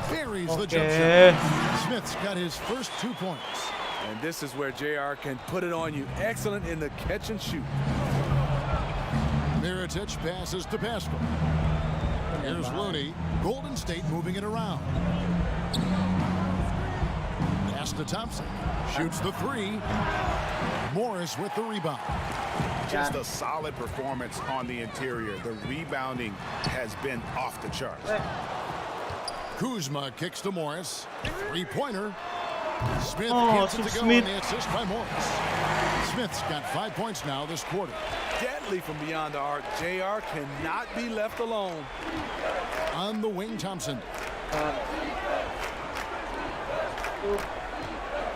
Buries the jump shot. Smith's got his first 2 points. And this is where JR can put it on you. Excellent in the catch and shoot. Mirotic passes to Pascal. Here's Looney. Golden State moving it around. Pass to Thompson. Shoots the 3. Morris with the rebound. Just a solid performance on the interior. The rebounding has been off the charts. Kuzma kicks to Morris. Three-pointer. Smith gets it to go on the assist by Morris. Smith's got 5 points now this quarter. Deadly from beyond the arc. JR cannot be left alone. On the wing, Thompson.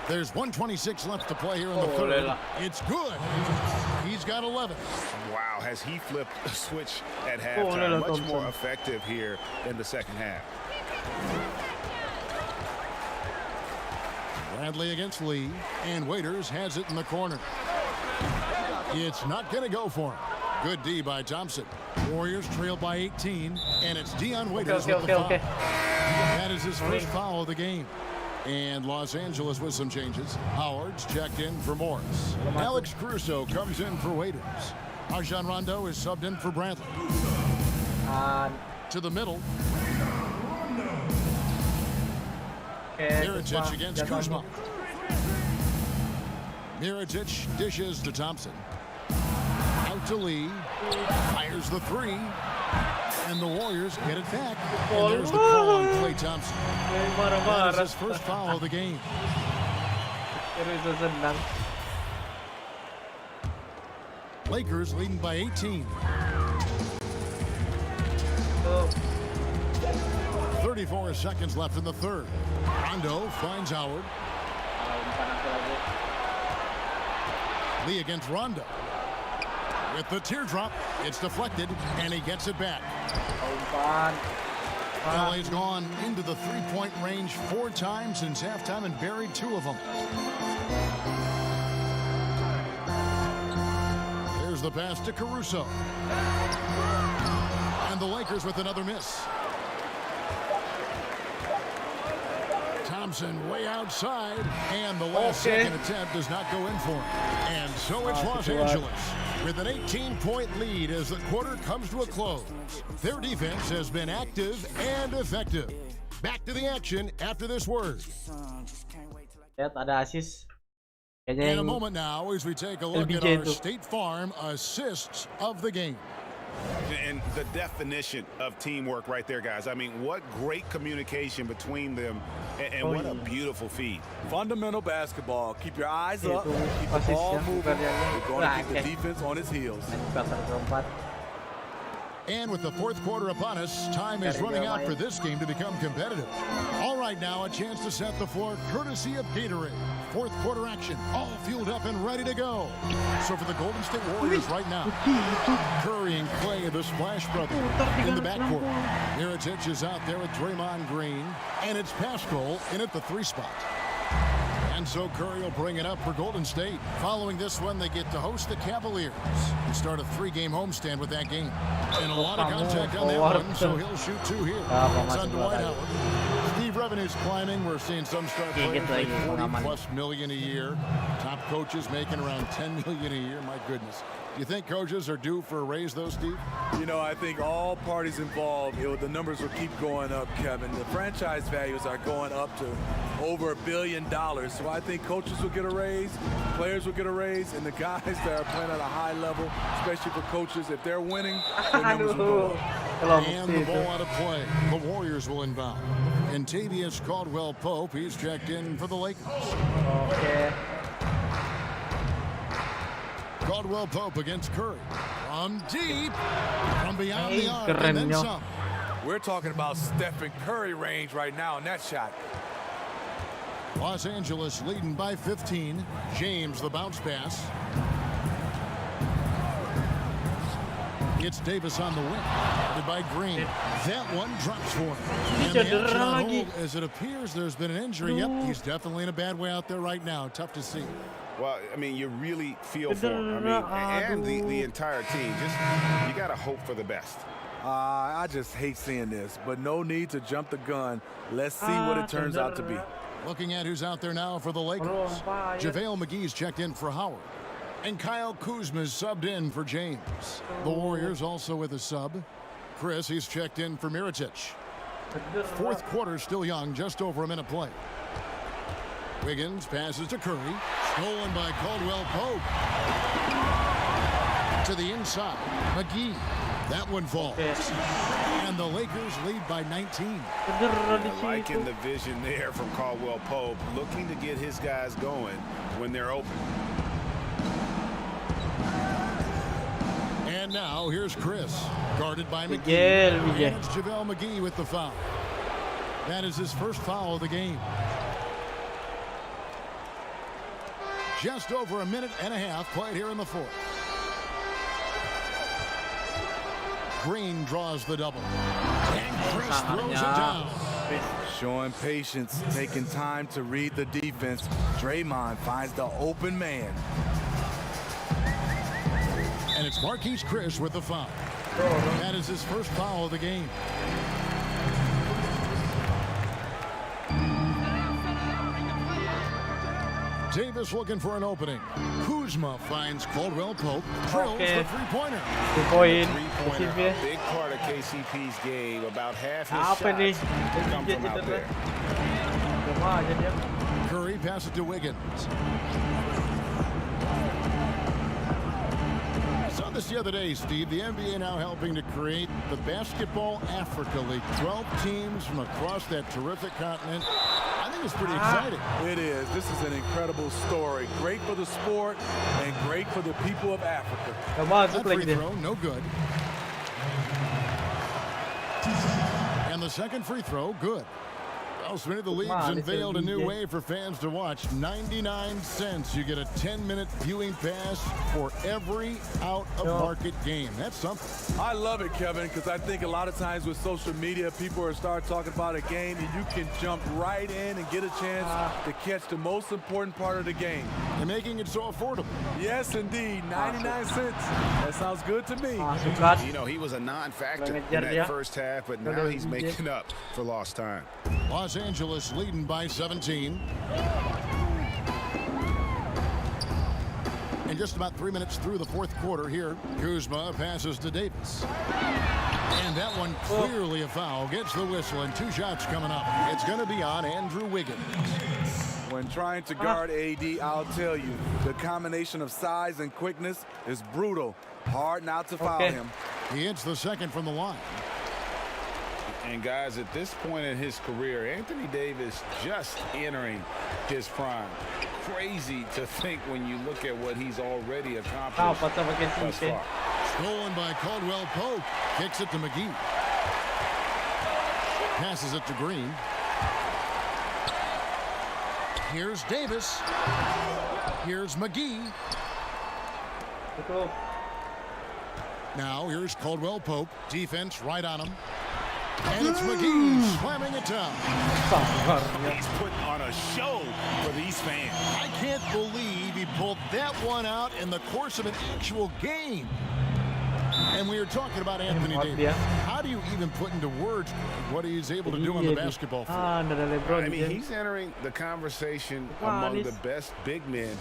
There's 1:26 left to play here in the third. It's good. He's got 11. Wow, has he flipped a switch at halftime? Much more effective here in the second half. Bradley against Lee, and Waiters has it in the corner. It's not going to go for him. Good D by Thompson. Warriors trail by 18, and it's Dion Waiters with the foul. That is his first foul of the game. And Los Angeles with some changes. Howard's checked in for Morris. Alex Caruso comes in for Waiters. Rajon Rondo is subbed in for Bradley. To the middle. Mirotic against Kuzma. Mirotic dishes to Thompson. Out to Lee. Fires the 3. And the Warriors get it back. And there's the call on Klay Thompson. That is his first foul of the game. Lakers leading by 18. 34 seconds left in the third. Rondo finds Howard. Lee against Rondo. With the teardrop, it's deflected, and he gets it back. LA's gone into the three-point range 4 times since halftime and buried 2 of them. There's the pass to Caruso. And the Lakers with another miss. Thompson way outside, and the last second attempt does not go in for him. And so it's Los Angeles with an 18-point lead as the quarter comes to a close. Their defense has been active and effective. Back to the action after this word. Ada assist. In a moment now as we take a look at our State Farm assists of the game. And the definition of teamwork right there, guys. I mean, what great communication between them, and what a beautiful feed. Fundamental basketball. Keep your eyes up. Keep the ball moving. You're going to keep the defense on its heels. And with the fourth quarter upon us, time is running out for this game to become competitive. All right, now a chance to set the floor courtesy of Gatorade. Fourth quarter action, all fueled up and ready to go. So for the Golden State Warriors right now, Curry and Clay, the Splash Brothers, in the backcourt. Mirotic is out there with Draymond Green, and it's Pascal in at the 3 spot. And so Curry will bring it up for Golden State. Following this one, they get to host the Cavaliers and start a 3-game homestand with that game. And a lot of contact on that one, so he'll shoot 2 here. It's on Dwight Howard. Steve, revenue's climbing. We're seeing some star players make $40+ million a year. Top coaches making around $10 million a year. My goodness. Do you think coaches are due for a raise, though, Steve? You know, I think all parties involved, the numbers will keep going up, Kevin. The franchise values are going up to over $1 billion. So I think coaches will get a raise, players will get a raise, and the guys that are playing at a high level, especially for coaches, if they're winning, their numbers will go up. And the ball out of play. The Warriors will inbound. And Tavius Caldwell-Pope, he's checked in for the Lakers. Okay. Caldwell-Pope against Curry. From deep, from beyond the arc, and then some. We're talking about Stephen Curry range right now in that shot. Los Angeles leading by 15. James, the bounce pass. It's Davis on the wing. Headed by Green. That one drops for him. And the action on hold, as it appears there's been an injury. Yep, he's definitely in a bad way out there right now. Tough to see. Well, I mean, you really feel for him. I mean, and the entire team. Just, you got to hope for the best. I just hate seeing this, but no need to jump the gun. Let's see what it turns out to be. Looking at who's out there now for the Lakers. JaVale McGee's checked in for Howard. And Kyle Kuzma's subbed in for James. The Warriors also with a sub. Chris, he's checked in for Mirotic. Fourth quarter still young, just over a minute play. Wiggins passes to Curry. Stolen by Caldwell-Pope. To the inside. McGee. That one falls. And the Lakers lead by 19. Liking the vision there from Caldwell-Pope. Looking to get his guys going when they're open. And now here's Chris. Guarded by McGee. And it's JaVale McGee with the foul. That is his first foul of the game. Just over a minute and a half played here in the fourth. Green draws the double. And Chris throws it down. Showing patience, taking time to read the defense. Draymond finds the open man. And it's Marquise Chris with the foul. That is his first foul of the game. Davis looking for an opening. Kuzma finds Caldwell-Pope. Drills the three-pointer. Three-pointer, big part of KCP's game. About half his shots come from out there. Curry passes to Wiggins. Saw this the other day, Steve. The NBA now helping to create the Basketball Africa League. 12 teams from across that terrific continent. I think it's pretty exciting. It is. This is an incredible story. Great for the sport and great for the people of Africa. That free throw, no good. And the second free throw, good. Well, Smitty, the league's unveiled a new way for fans to watch. 99 cents. You get a 10-minute viewing pass for every out-of-market game. That's something. I love it, Kevin, because I think a lot of times with social media, people are start talking about a game, and you can jump right in and get a chance to catch the most important part of the game. They're making it so affordable. Yes, indeed. 99 cents. That sounds good to me. You know, he was a non-factor in that first half, but now he's making up for lost time. Los Angeles leading by 17. And just about 3 minutes through the fourth quarter here, Kuzma passes to Davis. And that one clearly a foul. Gets the whistle, and 2 shots coming up. It's going to be on Andrew Wiggins. When trying to guard AD, I'll tell you, the combination of size and quickness is brutal. Hard not to foul him. He hits the second from the line. And guys, at this point in his career, Anthony Davis just entering his prime. Crazy to think when you look at what he's already accomplished thus far. Stolen by Caldwell Pope. Kicks it to McGee. Passes it to Green. Here's Davis. Here's McGee. Now here's Caldwell Pope. Defense right on him. And it's McGee slamming it down. He's putting on a show for these fans. I can't believe he pulled that one out in the course of an actual game. And we were talking about Anthony Davis. How do you even put into words what he's able to do on the basketball field? I mean, he's entering the conversation among the best big men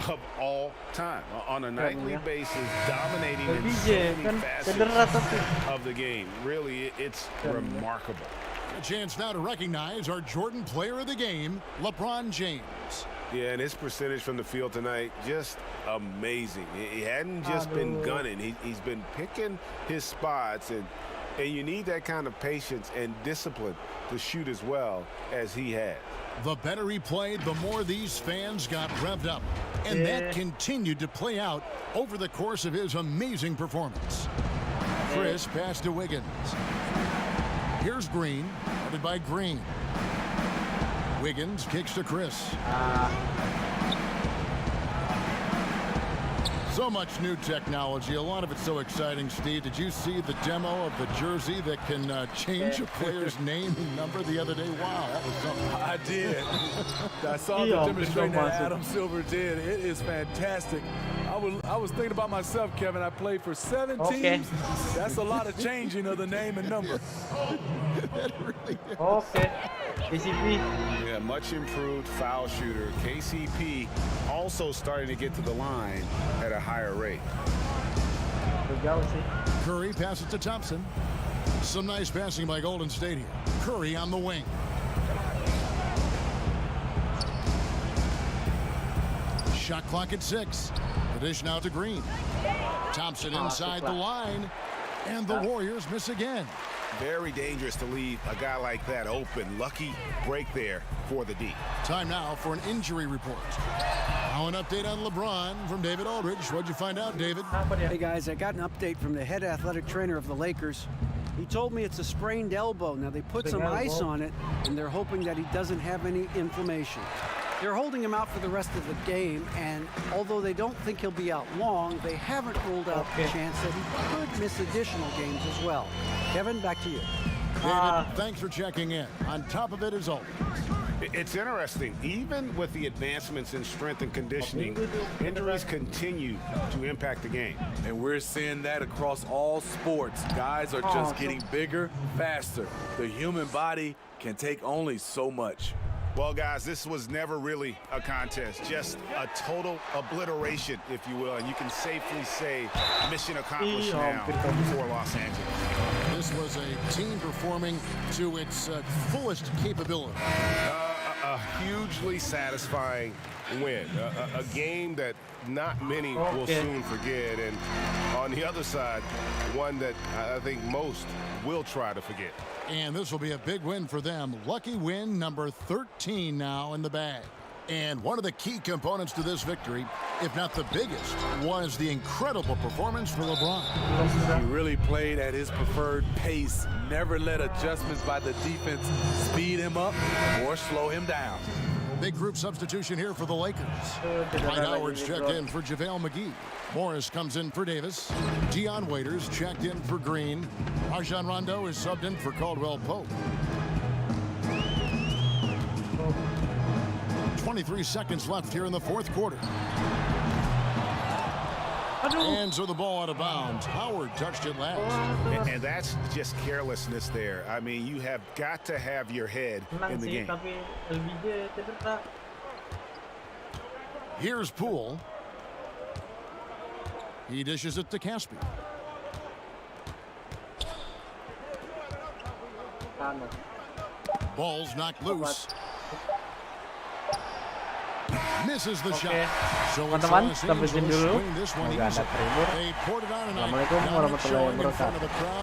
of all time on a nightly basis, dominating in so many facets of the game. Really, it's remarkable. A chance now to recognize our Jordan Player of the Game, LeBron James. Yeah, and his percentage from the field tonight, just amazing. He hadn't just been gunning. He's been picking his spots, and you need that kind of patience and discipline to shoot as well as he had. The better he played, the more these fans got revved up. And that continued to play out over the course of his amazing performance. Chris passed to Wiggins. Here's Green, headed by Green. Wiggins kicks to Chris. So much new technology. A lot of it's so exciting, Steve. Did you see the demo of the jersey that can change a player's name and number the other day? Wow, that was something. I did. I saw the demonstration that Adam Silver did. It is fantastic. I was thinking about myself, Kevin. I played for 7 teams. That's a lot of changing of the name and number. That really is. KCP. Yeah, much improved foul shooter. KCP also starting to get to the line at a higher rate. Curry passes to Thompson. Some nice passing by Golden State here. Curry on the wing. Shot clock at 6. The dish now to Green. Thompson inside the line. And the Warriors miss again. Very dangerous to leave a guy like that open. Lucky break there for the D. Time now for an injury report. Now an update on LeBron from David Aldridge. What'd you find out, David? Hey, guys, I got an update from the head athletic trainer of the Lakers. He told me it's a sprained elbow. Now, they put some ice on it, and they're hoping that he doesn't have any inflammation. They're holding him out for the rest of the game, and although they don't think he'll be out long, they haven't ruled out the chance that he could miss additional games as well. Kevin, back to you. David, thanks for checking in. On top of it, as always. It's interesting. Even with the advancements in strength and conditioning, injuries continue to impact the game. And we're seeing that across all sports. Guys are just getting bigger, faster. The human body can take only so much. Well, guys, this was never really a contest, just a total obliteration, if you will, and you can safely say mission accomplished now for Los Angeles. This was a team performing to its fullest capability. A hugely satisfying win, a game that not many will soon forget, and on the other side, one that I think most will try to forget. And this will be a big win for them. Lucky win number 13 now in the bag. And one of the key components to this victory, if not the biggest, was the incredible performance for LeBron. He really played at his preferred pace, never let adjustments by the defense speed him up or slow him down. Big group substitution here for the Lakers. Dwight Howard's checked in for JaVale McGee. Morris comes in for Davis. Dion Waiters checked in for Green. Rajon Rondo is subbed in for Caldwell Pope. 23 seconds left here in the fourth quarter. And so the ball out of bounds. Howard touched it last. And that's just carelessness there. I mean, you have got to have your head in the game. Here's Poole. He dishes it to Caspi. Ball's knocked loose. Misses the shot. So teman-teman, sampai sini dulu. They poured it on tonight. Assalamualaikum warahmatullahi wabarakatuh.